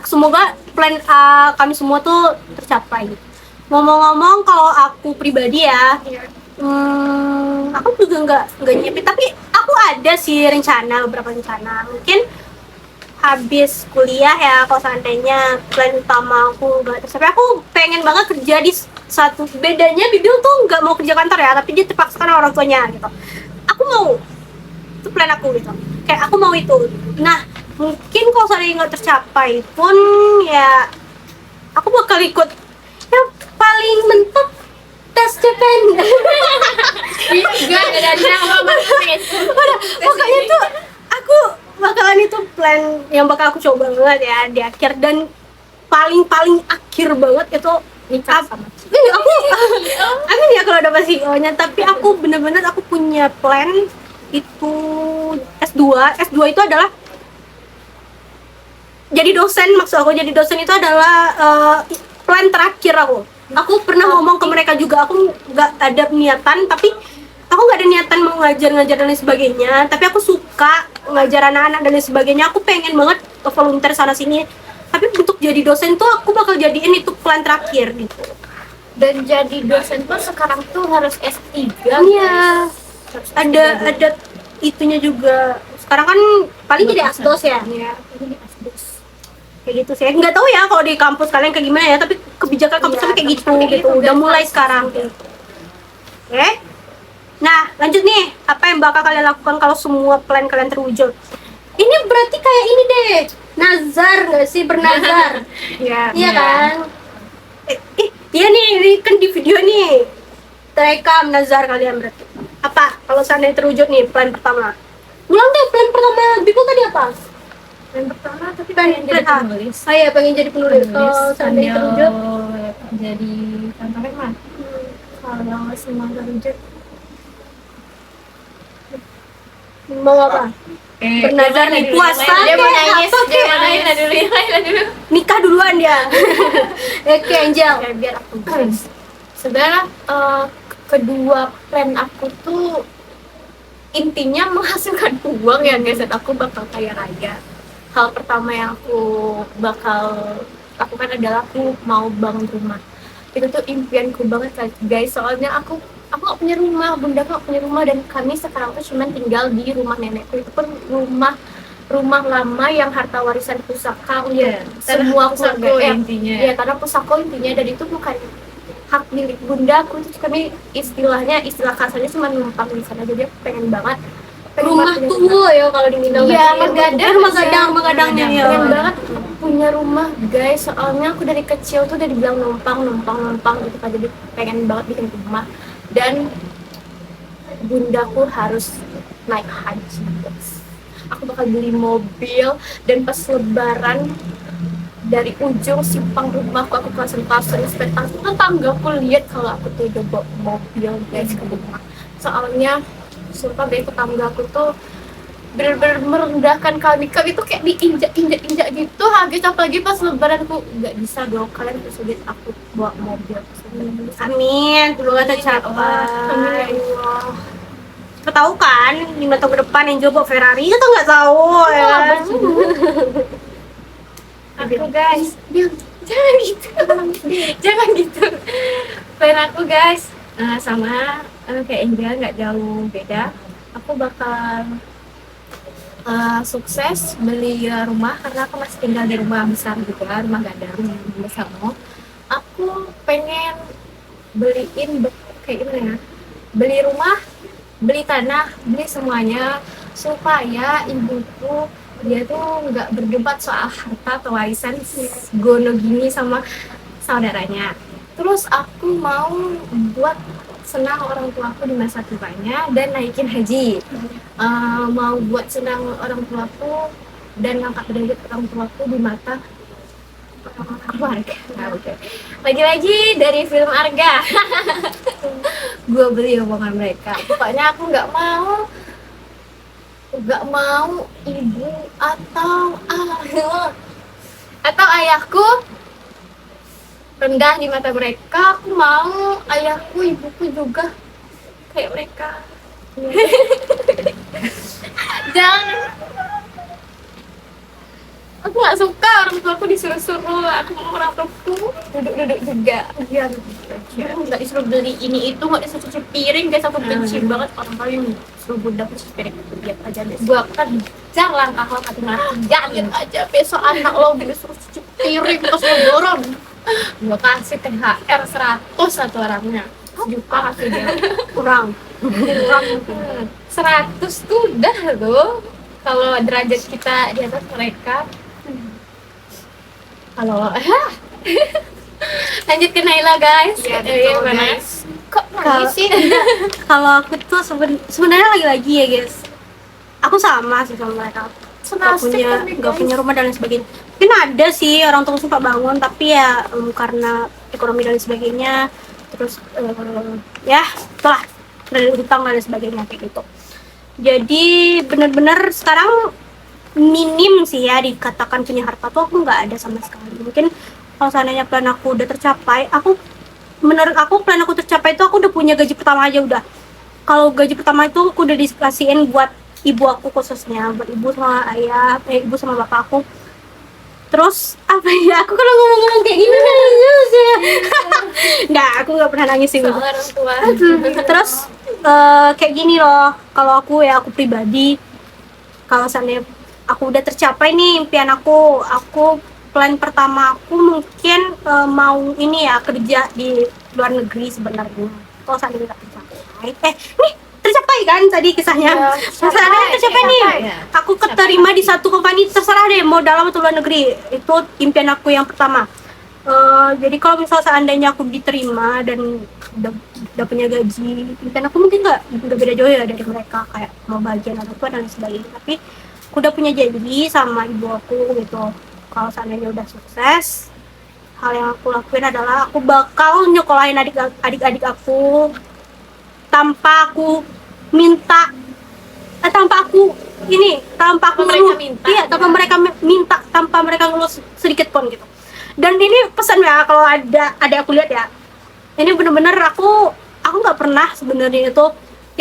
Semoga plan A kami semua tuh tercapai. Ngomong-ngomong kalau aku pribadi ya, aku juga nggak nyiapin, tapi aku ada sih beberapa rencana. Mungkin habis kuliah ya, kalau seandainya plan utama aku nggak tercapai, aku pengen banget kerja di satu. Bedanya Bibil tuh nggak mau kerja kantor ya, tapi dia terpaksa karena orang tuanya gitu. Aku mau, itu plan aku gitu, kayak aku mau itu. Nah mungkin kalau seandainya nggak tercapai pun ya aku bakal ikut yang paling mentok, tes CPN. Enggak ada nama Udah, pokoknya tuh aku bakalan itu plan yang bakal aku coba banget ya di akhir, dan paling akhir banget itu nikah sama aku amin ya kalau dapat CEO-nya. Tapi aku bener-bener aku punya plan itu S2 itu adalah jadi dosen. Maksud aku jadi dosen itu adalah plan terakhir aku pernah ngomong ke mereka juga, aku nggak ada niatan, tapi aku nggak ada niatan mau ngajar dan lain sebagainya, tapi aku suka ngajar anak-anak dan lain sebagainya. Aku pengen banget volunteer sana sini, tapi untuk jadi dosen tuh aku bakal jadiin itu plan terakhir gitu. dan jadi dosen pun sekarang tuh harus S3. Iya, Harus ada itunya juga. Sekarang kan paling jadi asdos ya. Iya, ini asdos. Kayak gitu sih, nggak tahu ya kalau di kampus kalian kayak gimana ya, tapi kebijakan kampus kami kayak gitu kayak gitu, gitu, udah dan mulai harus sekarang. juga. Oke, nah lanjut nih, apa yang bakal kalian lakukan kalau semua plan kalian terwujud? Ini berarti kayak ini deh, nazar nggak sih, bernazar? Iya. Iya kan? Iya nih, ini Ini kan di video nih terekam nazar kalian berarti. Apa kalau seandainya terwujud nih plan pertama? Ulang deh plan pertama Biku tadi apa? Yang pertama tapi Pengen pengen jadi jadi penulis. Saya pengen jadi penulis. Kalau seandainya terwujud, jadi kantoran mah. Kalau semua terwujud mau apa? Bernazar nih, puasa dia mau kayak nangis, apa dia mau kayak? nangis dulu, yang lain dulu. Nikah duluan dia. Oke Angel. Ya, biar aku guys. Sebenarnya kedua plan aku tuh intinya menghasilkan uang ya guys, dan aku bakal kaya raya. Hal pertama yang aku bakal lakukan adalah aku mau bangun rumah. Itu tuh impianku banget guys, soalnya aku gak punya rumah, bunda gak punya rumah, dan kami sekarang tuh cuma tinggal di rumah nenekku. Itu pun rumah lama yang harta warisan pusaka untuk semua keluarga intinya. ya, karena pusaka intinya, dan itu bukan hak milik bunda aku. Itu kami istilah kasarnya cuma numpang di sana. Jadi aku pengen banget Rumah punya tua ya kalau di Minang. Iya, Megadang. Rumah gadangnya ya. pengen banget punya rumah guys, soalnya aku dari kecil tuh udah dibilang numpang gitu kan. Jadi pengen banget bikin rumah, dan bundaku harus naik haji guys. Aku bakal beli mobil, dan pas lebaran dari ujung simpang rumahku aku klasen ekspektasi tetanggaku lihat kalau aku tuh udah bawa mobil guys ke rumah. Soalnya sumpah guys, tetanggaku tuh bener-bener merendahkan kami tuh kayak diinjak gitu habis, apalagi pas lebaran. Aku nggak bisa dong, kalian harus lihat aku bawa mobil. Amin, semoga tercapai. Amin ya Allah. Siapa tahu kan 5 tahun ke depan Angel bawa Ferrari, kita nggak tahu ya. Aku guys, jangan gitu, jangan gitu. Plan aku guys sama kayak Angel, nggak jauh beda. Aku bakal sukses beli rumah, karena aku masih tinggal di rumah besar juga, rumah gadang besar. Aku pengen beliin kayak gimana ya, beli rumah, beli tanah, beli semuanya, supaya ibuku dia tuh nggak berdebat soal harta atau warisan gono gini sama saudaranya. Terus aku mau buat senang orang tuaku di masa tuanya dan naikin haji. Mau buat senang orang tuaku dan ngangkat derajat orang tuaku di mata keluarga. Nah, okay. Lagi-lagi dari film Arga. Gue beli omongan mereka. Pokoknya aku nggak mau ibu atau ayahku rendah di mata mereka. Aku mau ayahku, ibuku juga kayak mereka. Jangan. Aku nggak suka orang tuaku disuruh-suruh. Aku mau orang tuaku duduk-duduk juga. Iya. Aku nggak disuruh beli ini itu, nggak disuruh cuci piring guys. Aku benci banget orang kalian suruh bunda cuci piring. Lihat aja deh. Gua kan jangan langkah jangan aja besok anak lo disuruh cuci piring terus lebaran. Gua kasih THR 100 satu orangnya. Juta kasih dia. Kurang 100 tuh udah loh. Kalau derajat kita di atas mereka. Kalau lanjut ke Naila guys. Iya, betul, mana? guys. Kok nangis sih? Kalau aku tuh sebenarnya lagi-lagi ya guys, aku sama sih sama mereka. Gak punya rumah dan lain sebagainya. Mungkin ada sih orang tua suka bangun, tapi ya karena ekonomi dan lain sebagainya, terus ya itulah dari utang dan lain sebagainya kayak gitu. Jadi benar-benar sekarang minim sih ya dikatakan punya harta tuh aku nggak ada sama sekali. Mungkin kalau seandainya plan aku udah tercapai, menurut aku plan aku tercapai itu aku udah punya gaji pertama aja udah. Kalau gaji pertama itu aku udah dikasihin buat ibu aku khususnya, buat ibu sama ayah, ibu sama bapak aku. Terus apa ya, aku kalau ngomong-ngomong kayak gini nangis ya. Nggak, aku nggak pernah nangis sih. Orang tua. Terus kayak gini loh, kalau aku pribadi, kalau seandainya aku udah tercapai nih impian aku plan pertama aku mungkin mau ini ya, kerja di luar negeri sebenarnya. Kalau seandainya nggak tercapai, nih tercapai kan tadi kisahnya. Seandainya tercapai nih, aku keterima di satu company, terserah deh mau dalam atau luar negeri, itu impian aku yang pertama. Jadi kalau misal seandainya aku diterima dan udah punya gaji, kan aku mungkin udah beda jauh ya dari mereka, kayak mau bagian atau apa dan sebagainya. Tapi aku udah punya janji sama ibu aku gitu, kalau seandainya udah sukses, hal yang aku lakuin adalah aku bakal nyekolahin adik-adik aku tanpa aku minta, tanpa aku mereka minta. iya, tanpa mereka minta, tanpa mereka ngeluh sedikit pun gitu. Dan ini pesan ya, kalau ada aku lihat ya, ini bener-bener aku nggak pernah sebenarnya itu,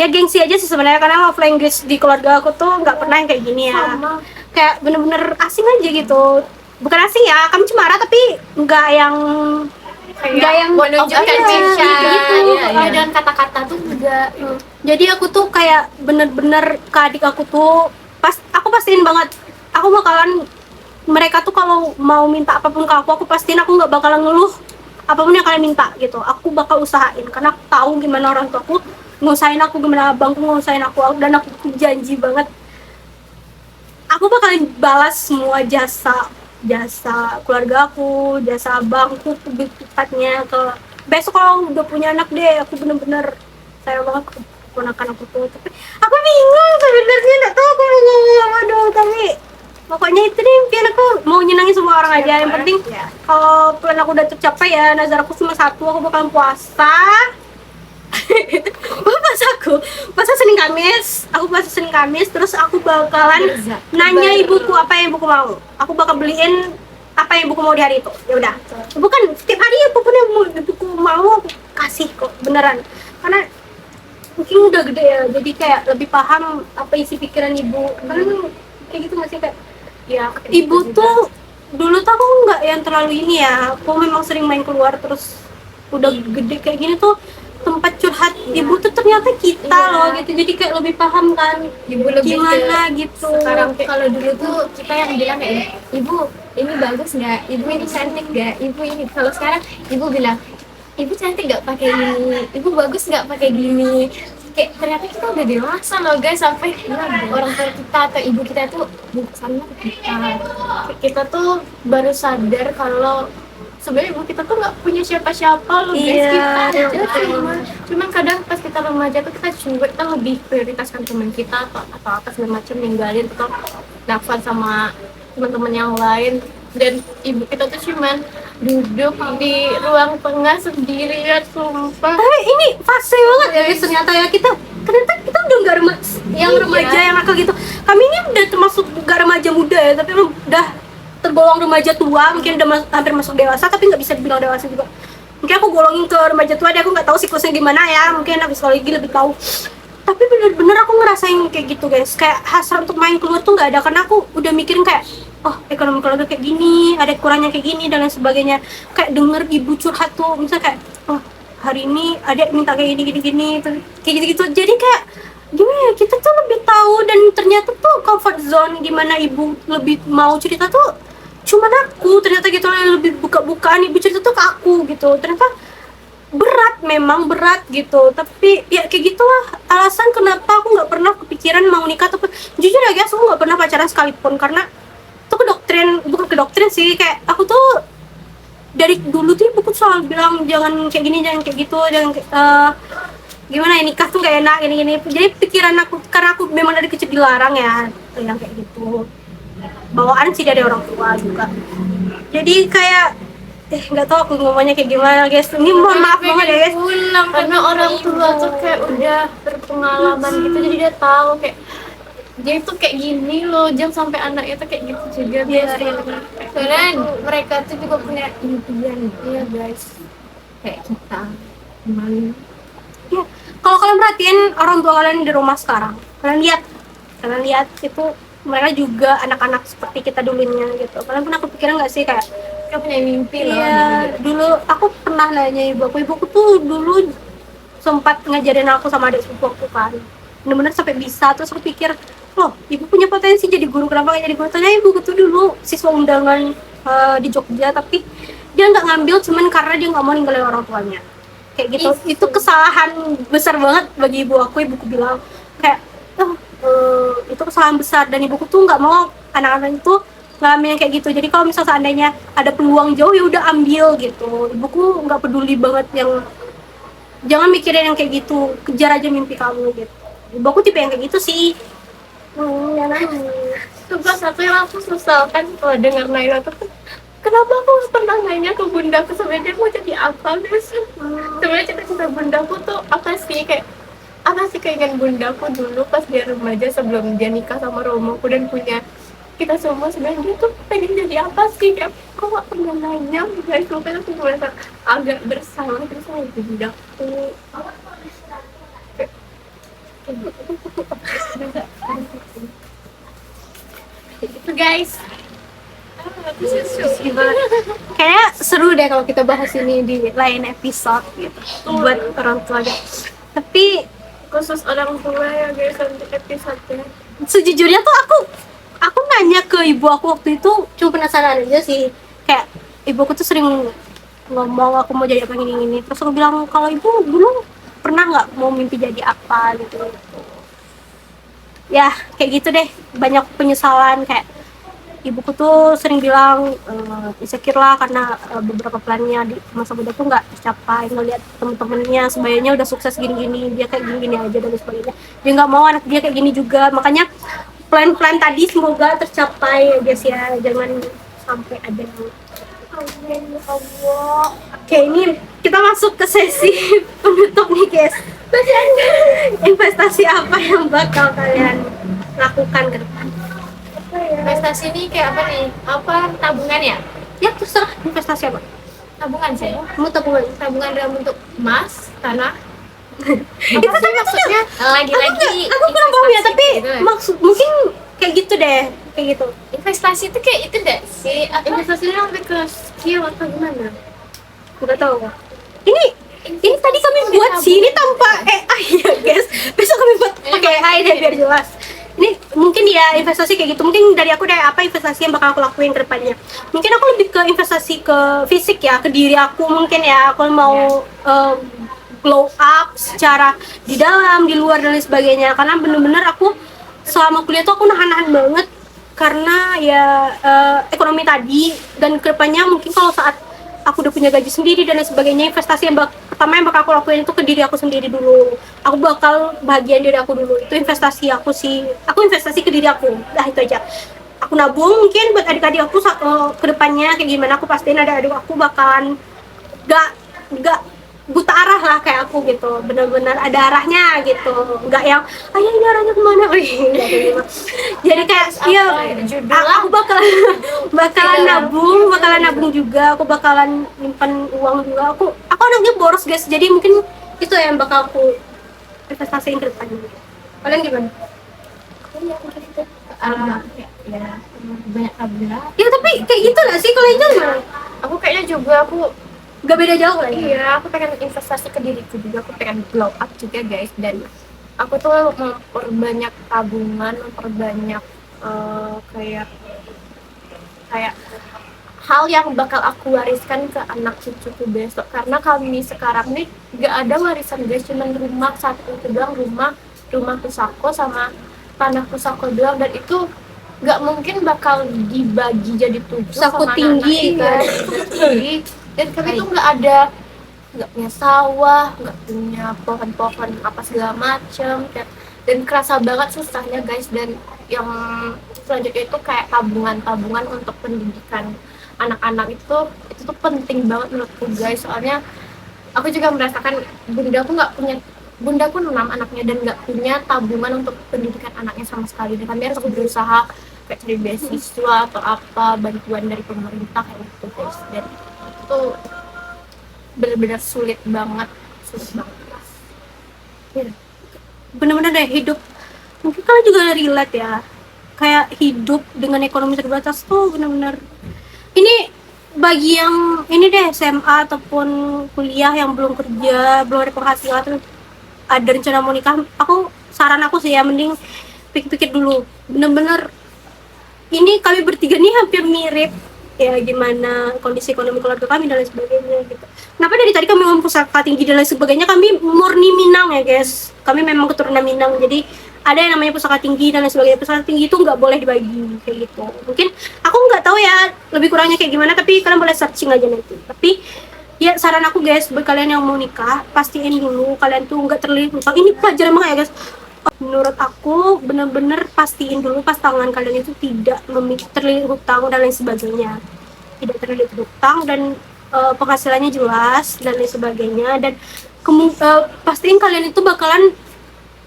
ya gengsi aja sih sebenarnya, karena love language di keluarga aku tuh nggak pernah yang kayak gini ya. Sama. Kayak bener-bener asing aja gitu, bukan asing ya, kami cuma marah tapi nggak yang menunjukkan iya, cinta gitu. Dan kata-kata tuh juga Jadi aku tuh kayak bener-bener ke adik aku tuh aku pastiin banget, aku bakalan, mereka tuh kalau mau minta apapun ke aku pastiin aku nggak bakalan ngeluh apapun yang kalian minta gitu. Aku bakal usahain karena aku tahu gimana orang tua aku ngusahain aku, gimana abangku ngusahain aku, dan aku janji banget aku bakalan balas semua jasa keluarga aku, jasa abangku, lebih tepatnya ke besok kalau udah punya anak deh. Aku bener-bener sayang banget ke ponakan aku tuh, tapi aku bingung sebenarnya, nggak tahu aku mau ngomong apa dong. Tapi pokoknya itu deh impian aku, mau nyenangin semua orang aja. Yang penting kalau plan aku udah tercapai ya, nazar aku cuma satu, aku bakalan puasa. puasa Senin Kamis, terus aku bakalan nanya ibuku apa yang ibuku mau, aku bakal beliin apa yang ibuku mau di hari itu. Ya udah, bukan setiap hari apapun yang ibuku mau aku kasih kok, beneran. Karena mungkin udah gede ya, jadi kayak lebih paham apa isi pikiran ibu. Karena kayak gitu nggak sih, kayak ya ibu tuh dulu tuh aku nggak yang terlalu ini ya, aku memang sering main keluar, terus udah gede kayak gini tuh tempat curhat ibu tuh ternyata kita loh gitu, jadi kayak lebih paham kan ibu lebih gimana gitu. sekarang. Kalau dulu tuh kita yang bilang kayak, ibu ini bagus nggak, ibu ini cantik nggak, ibu ini. Kalau sekarang ibu bilang, ibu cantik nggak pakai ini, ibu bagus nggak pakai gini. Kayak ternyata kita udah dewasa loh guys, sampai orang tua kita atau ibu kita tuh sama kita tuh baru sadar kalau sebenarnya ibu kita tuh nggak punya siapa-siapa loh guys. Iya, Kita aja betul. cuman kadang pas kita remaja tuh kita cuek, kita lebih prioritaskan teman kita atau apa segala macam, ninggalin atau nafas sama teman-teman yang lain. Dan ibu kita tuh cuman duduk di ruang tengah sendirian, sumpah. Tapi ini fase banget ya guys, ternyata kita udah nggak yang remaja yang nakal gitu. Kami ini udah termasuk nggak remaja muda ya, tapi udah tergolong remaja tua, mungkin udah hampir masuk dewasa, tapi nggak bisa dibilang dewasa juga. Mungkin aku golongin ke remaja tua deh, aku nggak tahu siklusnya gimana ya, mungkin habis psikologi lebih tahu. Tapi bener-bener aku ngerasain kayak gitu guys, kayak hasrat untuk main keluar tuh nggak ada, karena aku udah mikirin kayak, oh ekonomi keluarga kayak gini, ada kurangnya kayak gini dan lain sebagainya. Kayak denger ibu curhat tuh, misalnya kayak, oh hari ini adik minta kayak gini kayak gitu-gitu. Jadi kayak gimana ya, kita tuh lebih tahu, dan ternyata tuh comfort zone gimana ibu lebih mau cerita tuh cuman aku, ternyata gitu, yang lebih buka-bukaan ibu cerita tuh ke aku gitu. Ternyata memang berat gitu, tapi ya kayak gitulah alasan kenapa aku nggak pernah kepikiran mau nikah. Ataupun jujur ya guys, aku nggak pernah pacaran sekalipun, karena itu bukan kedoktrin sih, kayak aku tuh dari dulu tuh ibuku selalu bilang jangan kayak gini, jangan kayak gitu, jangan gimana ya, nikah tuh nggak enak gini. Jadi pikiran aku, karena aku memang dari kecil dilarang ya yang kayak gitu, bawaan sih dari orang tua juga. Jadi kayak nggak tahu aku ngomongnya kayak gimana guys, ini mohon maaf banget ya guys. Pulang karena orang tua tuh kayak udah berpengalaman gitu, jadi dia tahu kayak dia tuh kayak gini loh, jangan sampai anaknya tuh kayak gitu juga. karena mereka tuh juga punya impian. Iya guys, kayak kita kembali. Ya, kalau kalian perhatiin orang tua kalian di rumah sekarang, kalian lihat itu mereka juga anak-anak seperti kita dulunya gitu. Kalian pernah kepikiran nggak sih kayak, Mereka punya mimpi loh. iya, dulu aku pernah nanya ibuku tuh dulu sempat ngajarin aku sama adik sepupu aku kan, bener-bener sampai bisa. Terus aku pikir, loh ibu punya potensi jadi guru, kenapa nggak jadi guru? Ternyata ibuku tuh dulu siswa undangan di Jogja, tapi dia nggak ngambil cuman karena dia nggak mau ninggalin orang tuanya kayak gitu. Itu kesalahan besar banget bagi ibu aku. Ibuku bilang kayak, itu kesalahan besar, dan ibuku tuh nggak mau anak-anak itu ngalamin yang kayak gitu. Jadi kalau misal seandainya ada peluang jauh ya udah ambil gitu. Ibuku nggak peduli banget yang jangan mikirin yang kayak gitu, kejar aja mimpi kamu gitu. Ibuku tipe yang kayak gitu sih. Ya nangis. Tugas satu yang aku sesalkan kalau dengar Naila tuh, kenapa aku nggak pernah nanya ke bundaku sebenarnya mau jadi apa guys. Sebenarnya cita-cita bundaku tuh apa sih, kayak apa sih keinginan bundaku dulu pas dia remaja sebelum dia nikah sama Romoku dan punya kita semua. Sebenarnya dia tuh pengen jadi apa sih, kayak kok nggak pernah nanya guys. Makanya aku merasa agak bersalah terus sama bundaku. Itu guys. Kayaknya seru deh kalau kita bahas ini di lain episode gitu buat orang tua deh. Tapi Khusus orang tua ya guys untuk episode-nya. sejujurnya tuh aku nanya ke ibu aku waktu itu cuma penasaran aja sih, kayak ibuku tuh sering ngomong aku mau jadi apa gini terus aku bilang kalau ibu dulu pernah nggak mau mimpi jadi apa gitu. Ya kayak gitu deh, banyak penyesalan, kayak ibuku tuh sering bilang insecure lah karena beberapa plannya di masa muda tuh nggak tercapai, ngeliat temen-temennya sebayanya udah sukses gini-gini, dia kayak gini-gini aja dan sebagainya. Dia nggak mau anak dia kayak gini juga, makanya plan-plan tadi semoga tercapai ya guys ya, jangan sampai ada yang amin ya Allah. Oke, ini kita masuk ke sesi penutup nih guys. Investasi apa yang bakal kalian lakukan ke depan? Investasi ini kayak apa nih? Apa tabungan ya? Ya terserah investasi apa. Tabungan sih. Kamu tabungan? Tabungan dalam bentuk emas, tanah. Itu Apa sih maksudnya? Lagi-lagi aku kurang paham ya, investasi tapi gitu. maksud mungkin kayak gitu deh, kayak gitu. Investasi itu kayak itu deh sih. Apa? Investasinya lebih ke skill atau gimana? Nggak tahu. Ini tadi kami buat sih, ini tanpa AI ya guys. Besok kami buat pakai AI deh biar jelas. Ini mungkin ya investasi kayak gitu. Mungkin dari aku deh, apa investasi yang bakal aku lakuin ke depannya. Mungkin aku lebih ke investasi ke fisik ya, ke diri aku mungkin ya. Aku mau glow up secara di dalam, di luar dan lain sebagainya. Karena bener-bener aku selama kuliah tuh aku nahan-nahan banget karena ya ekonomi tadi, dan kedepannya mungkin kalau saat aku udah punya gaji sendiri dan lain sebagainya, investasi yang pertama yang bakal aku lakuin itu ke diri aku sendiri dulu. Aku bakal bahagiain diri aku dulu, itu investasi aku sih. Aku investasi ke diri aku, dah itu aja. Aku nabung mungkin buat adik-adik aku ke depannya kayak gimana. Aku pastiin ada adik aku bakalan gak buta arah lah kayak aku gitu, benar-benar ada arahnya gitu, nggak yang ayah ini arahnya kemana gitu. Jadi kayak iya, aku bakalan nabung juga, aku bakalan nyimpan uang juga. Aku anaknya boros guys, jadi mungkin itu yang bakal aku investasiin ke depannya. Kalian gimana? Ya, banyak tabungan. Ya tapi kayak gitu nggak sih kalau itu gimana? Aku kayaknya juga aku Gak beda jauh lah ya. iya, aku pengen investasi ke diriku juga, aku pengen glow up juga guys. Dan aku tuh memperbanyak tabungan, memperbanyak kayak hal yang bakal aku wariskan ke anak cucuku besok. Karena kami sekarang nih gak ada warisan guys, cuman rumah satu itu doang, rumah Kusako sama tanah Kusako doang, dan itu gak mungkin bakal dibagi jadi 7 Kusako sama tinggi anak-anak kan. tinggi. Dan kami tuh nggak punya sawah, nggak punya pohon-pohon apa segala macem, dan kerasa banget susahnya guys. Dan yang selanjutnya itu kayak tabungan untuk pendidikan anak-anak, itu tuh penting banget menurutku guys. Soalnya aku juga merasakan bundaku 6 anaknya dan nggak punya tabungan untuk pendidikan anaknya sama sekali. Dan kami harus berusaha kayak cari beasiswa atau apa bantuan dari pemerintah kayak gitu guys. Dan itu benar-benar sulit banget. Ya. Bener-bener deh hidup, mungkin kalian juga relate ya, kayak hidup dengan ekonomi terbatas tuh bener-bener ini bagi yang ini deh SMA ataupun kuliah yang belum kerja, belum ada penghasilan tuh, ada rencana mau nikah, saran aku sih ya mending pikir-pikir dulu. Bener-bener ini kami bertiga nih hampir mirip ya gimana kondisi ekonomi keluarga kami dan lain sebagainya gitu. Kenapa dari tadi kami ngomong pusaka tinggi dan lain sebagainya, kami murni Minang ya guys, kami memang keturunan Minang, jadi ada yang namanya pusaka tinggi dan lain sebagainya. Pusaka tinggi itu nggak boleh dibagi kayak gitu. Mungkin aku nggak tahu ya lebih kurangnya kayak gimana, tapi kalian boleh searching aja nanti. Tapi ya saran aku guys, buat kalian yang mau nikah, pastiin dulu kalian tuh nggak terlilit hutang. Ini pelajaran banget ya guys. Menurut aku bener-bener pastiin dulu pas tangan kalian itu tidak terlilit hutang dan lain sebagainya, tidak terlilit hutang dan penghasilannya jelas dan lain sebagainya, dan pastiin kalian itu bakalan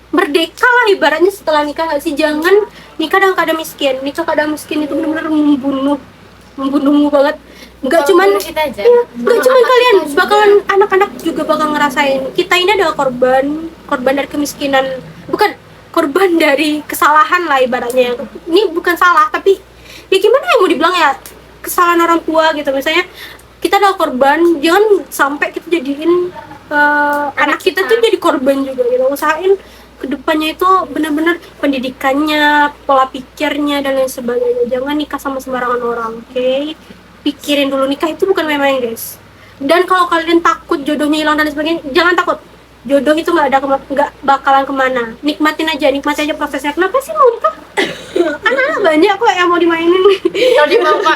merdeka lah ibaratnya setelah nikah, nggak sih? Jangan nikah dalam keadaan miskin. Nikah keadaan miskin itu benar-benar membunuhmu banget. Nggak cuman Kalau kita aja, iya, nggak cuman kalian, kita juga. bakalan anak-anak juga bakal ngerasain. Kita ini adalah korban dari kemiskinan, bukan korban dari kesalahan lah ibaratnya. Ini bukan salah, tapi ya gimana ya mau dibilang ya, kesalahan orang tua gitu. Misalnya kita adalah korban, jangan sampai kita jadiin anak kita tuh jadi korban juga gitu. Usahain kedepannya itu benar-benar pendidikannya, pola pikirnya dan lain sebagainya. Jangan nikah sama sembarangan orang, oke? Pikirin dulu, nikah itu bukan main-main guys. Dan kalau kalian takut jodohnya hilang dan lain sebagainya, jangan takut. Jodoh itu nggak bakalan kemana. Nikmatin aja prosesnya. Kenapa sih mau nikah? Anak-anak banyak kok yang mau dimainin. Kalau di mama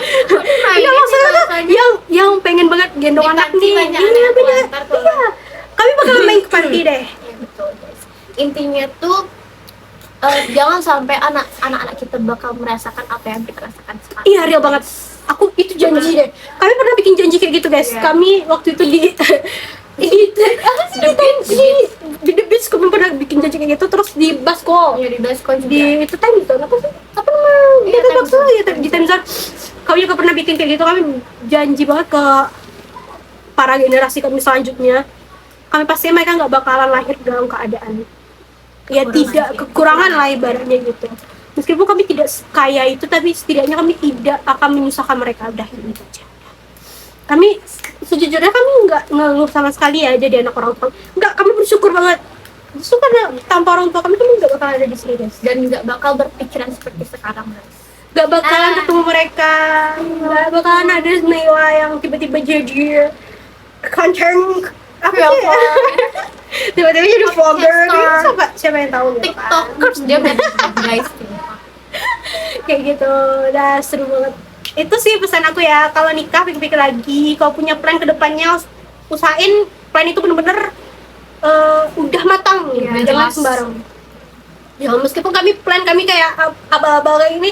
Iya, maksudnya tuh yang pengen banget gendong anak nih. banyak Iya, anak bener. ntar kalau- Iya. Kami bakalan main ke panti deh. Ya, betul guys. Intinya tuh jangan sampai anak-anak kita bakal merasakan apa yang kita rasakan sekarang. Iya, real banget. Aku itu janji deh. Kami pernah bikin janji kayak gitu guys. Iya. Kami waktu itu di di The Beach kami pernah bikin janji kayak gitu, terus di Basko. Ya di Baskon juga. Di itu time zone apa sih? Apa namanya? Iya, Di time zone. Di time zone. Kami juga pernah bikin kayak gitu. Kami janji banget ke para generasi kami selanjutnya. Kami pasti mereka nggak bakalan lahir dalam keadaan ya tidak kekurangan lah ibaratnya gitu. Meskipun kami tidak kaya itu, tapi setidaknya kami tidak akan menyusahkan mereka. Udah ini aja. Kami sejujurnya kami nggak ngeluh sama sekali ya jadi anak orang tua. Nggak, kami bersyukur banget. Justru karena tanpa orang tua kami nggak bakal ada di sini guys. Dan nggak bakal berpikiran seperti sekarang guys. Nggak bakalan ketemu mereka. Nggak bakalan ada Naila yang tiba-tiba jadi konten apa Ya sih? Tiba-tiba jadi vlogger. Podcaster. Siapa yang tahu gitu kan? TikTokers dia guys. Kayak gitu, udah seru banget. Itu sih pesan aku ya, kalau nikah pikir-pikir lagi, kalau punya plan ke depannya usahain plan itu bener-bener udah matang ya, Udah jangan jelas. sembarang. Ya meskipun kami kayak abal-abal kayak ini,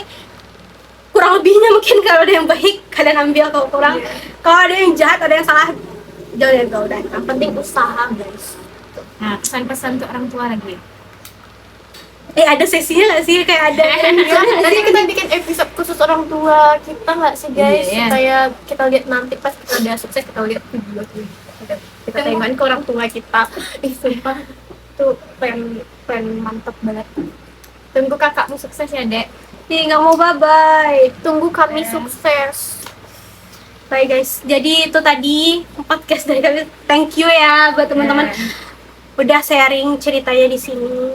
kurang lebihnya mungkin kalau ada yang baik kalian ambil, kalau kurang kalau ada yang jahat, ada yang salah, jangan tahu udah. Yang penting usaha guys. Nah, pesan-pesan untuk orang tua lagi. Ada sesinya nggak sih, kayak ada Nanti kita bikin episode khusus orang tua kita nggak sih guys, Iya. supaya kita lihat nanti pas kita udah sukses, kita lihat video kita tengok ke orang tua kita. Sumpah itu plan mantap banget. Tunggu kakakmu sukses ya dek. nggak mau bye-bye. Tunggu kami sukses. Bye guys, jadi itu tadi podcast dari kami. Thank you ya buat teman-teman udah sharing ceritanya di sini.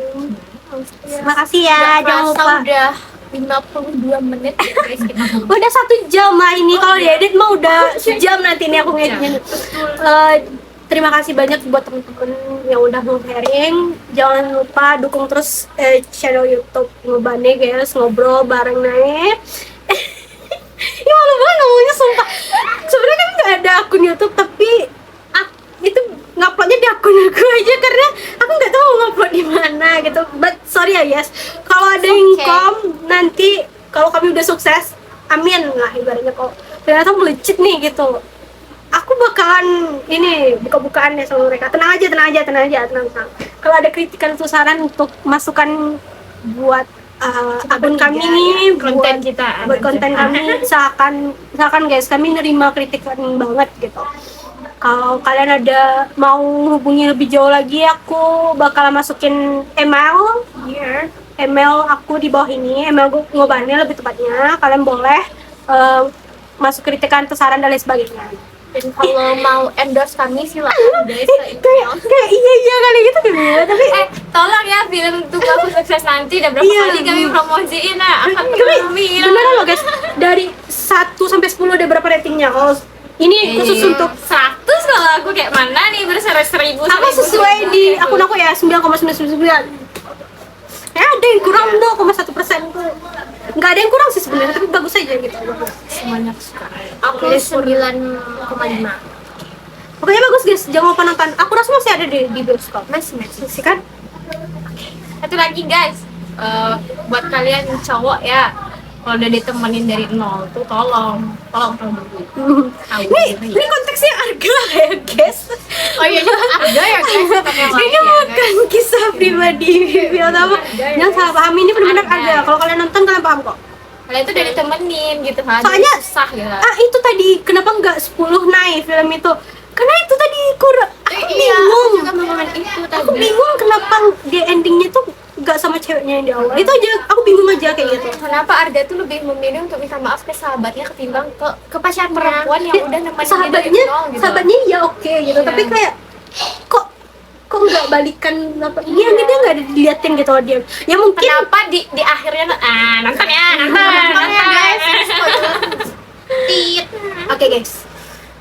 Terima kasih ya, jangan Nggak kerasa lupa. udah 52 menit ya guys kita ngomong. Udah 1 jam lah ini, kalau diedit mah udah sejam nanti ini aku ngeditnya. Terima kasih banyak buat teman-teman yang udah mau sharing. Jangan lupa dukung terus channel YouTube Ngobane guys, ngobrol bareng naik. Ya malu banget ngomongnya sumpah. Sebenarnya kan nggak ada akun YouTube, tapi itu nguploadnya di akun aku aja karena aku nggak tahu ngupload di mana gitu. But sorry ya guys, kalau ada yang nanti kalau kami udah sukses, amin lah ibaratnya. Kalau ternyata melejit nih gitu, aku bakalan ini buka-bukaan ya sama mereka. Tenang aja. Kalau ada kritikan atau saran untuk masukan buat akun kami nih, konten buat kita. buat konten kami, misalkan guys, kami nerima kritikan banget gitu. Kalau kalian ada mau hubungi lebih jauh lagi, aku bakal masukin email aku di bawah ini, email Ngobane lebih tepatnya. Kalian boleh masuk kritikan atau saran dan lain sebagainya. Dan kalau mau endorse kami silakan guys ke email. Kayak iya kali gitu kan ya. Tapi Tolong ya film Tunggu Aku Sukses nanti udah berapa Iya. kali kami promosiin akan tapi kami beneran loh guys, dari 1 sampai 10 ada berapa ratingnya? Kalau ini khusus untuk 100 kalau aku kayak mana nih berseribu aku sesuai di akun aku ya 9,99. Ada yang kurang 0,1% tuh. Nggak ada yang kurang sih sebenarnya, tapi bagus aja gitu. Bagus. semuanya sekali. Aku 9,5. Pokoknya bagus guys, jangan lupa nonton. Aku rasa masih ada di bioskop. Masih. Masih kan? Satu lagi guys, buat kalian cowok ya, kalau udah ditemenin dari nol tuh tolong dulu. Ini konteksnya Arga ya guys. Oh iya, ada ya guys. Ini bukan kisah pribadi Vivi atau apa. Jangan salah paham, ini benar-benar Arga. Arga. Kalau kalian nonton kalian paham kok. Kalian tuh udah ditemenin gitu kan. Soalnya- susah gitu. Itu tadi kenapa nggak 10 naik film itu? Karena itu tadi kurang. Aku Iya, aku bingung. juga mau ngomongin itu tadi. Aku bingung kenapa dia endingnya tuh nggak sama ceweknya yang di awal. Itu aja aku bingung aja kayak gitu. Kenapa Arda tuh lebih memilih untuk minta maaf ke sahabatnya ketimbang ke pacarnya perempuan yang udah nemenin dia dari sahabatnya nol gitu. sahabatnya ya oke gitu, Iya. tapi kayak kok nggak balikan apa dia nggak ada diliatin gitu sama dia ya mungkin. Kenapa di akhirnya nonton ya nonton ya, guys. Oke guys,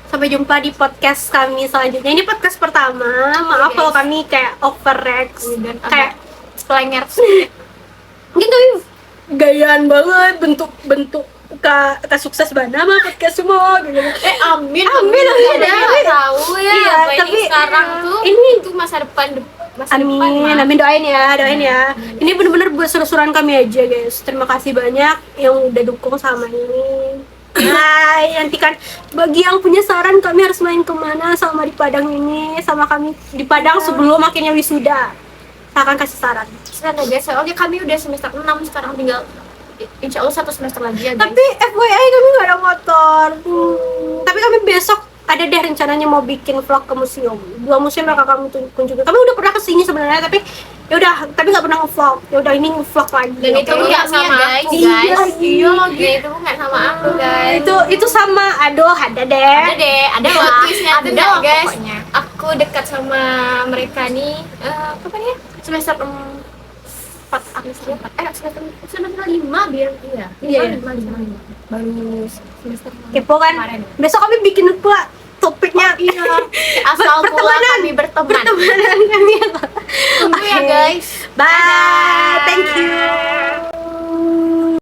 sampai jumpa di podcast kami selanjutnya. Ini podcast pertama, maaf Oke, kalau guys. kami kayak overreact dan kayak splanger mungkin kami gayaan banget, bentuk kak sukses banget sama podcast semua gitu. Amin. Amin. nggak tahu ya Iya, apa tapi, ini sekarang tuh ini- itu masa depan Amin, Mah. amin, doain ya. Ini bener-bener buat seru-seruan kami aja guys. Terima kasih banyak yang udah dukung sama ini. Hai, nanti kan bagi yang punya saran kami harus main kemana sama di Padang ini, sama kami di Padang sebelum akhirnya wisuda. Saya akan kasih saran. Sekarang guys, soalnya kami udah semester 6, sekarang tinggal insya Allah 1 semester lagi ya guys. Tapi FYI kami nggak ada motor. Tapi kami besok ada deh rencananya mau bikin vlog ke museum. 2 museum yang akan kami kunjungi. Kami udah pernah kesini sebenarnya, tapi ya udah, tapi nggak pernah nge-vlog. Ya udah, ini nge-vlog lagi. dan itu oke? nggak Iya, sama guys. aku Iya, guys iya lagi itu nggak sama aku guys itu sama ada deh. ada Plot lah twistnya tuh ada dah, lah guys pokoknya. aku dekat sama mereka nih apa nih semester 4 semester 5 biar iya. Iya. 5 baru semester Kepo kan? kemarin. Besok kami bikin pula topiknya. Iya. Asal pula Pertemanan. kami berteman. Pertemanan kami. Tunggu ya Oke. guys. Bye. Thank you.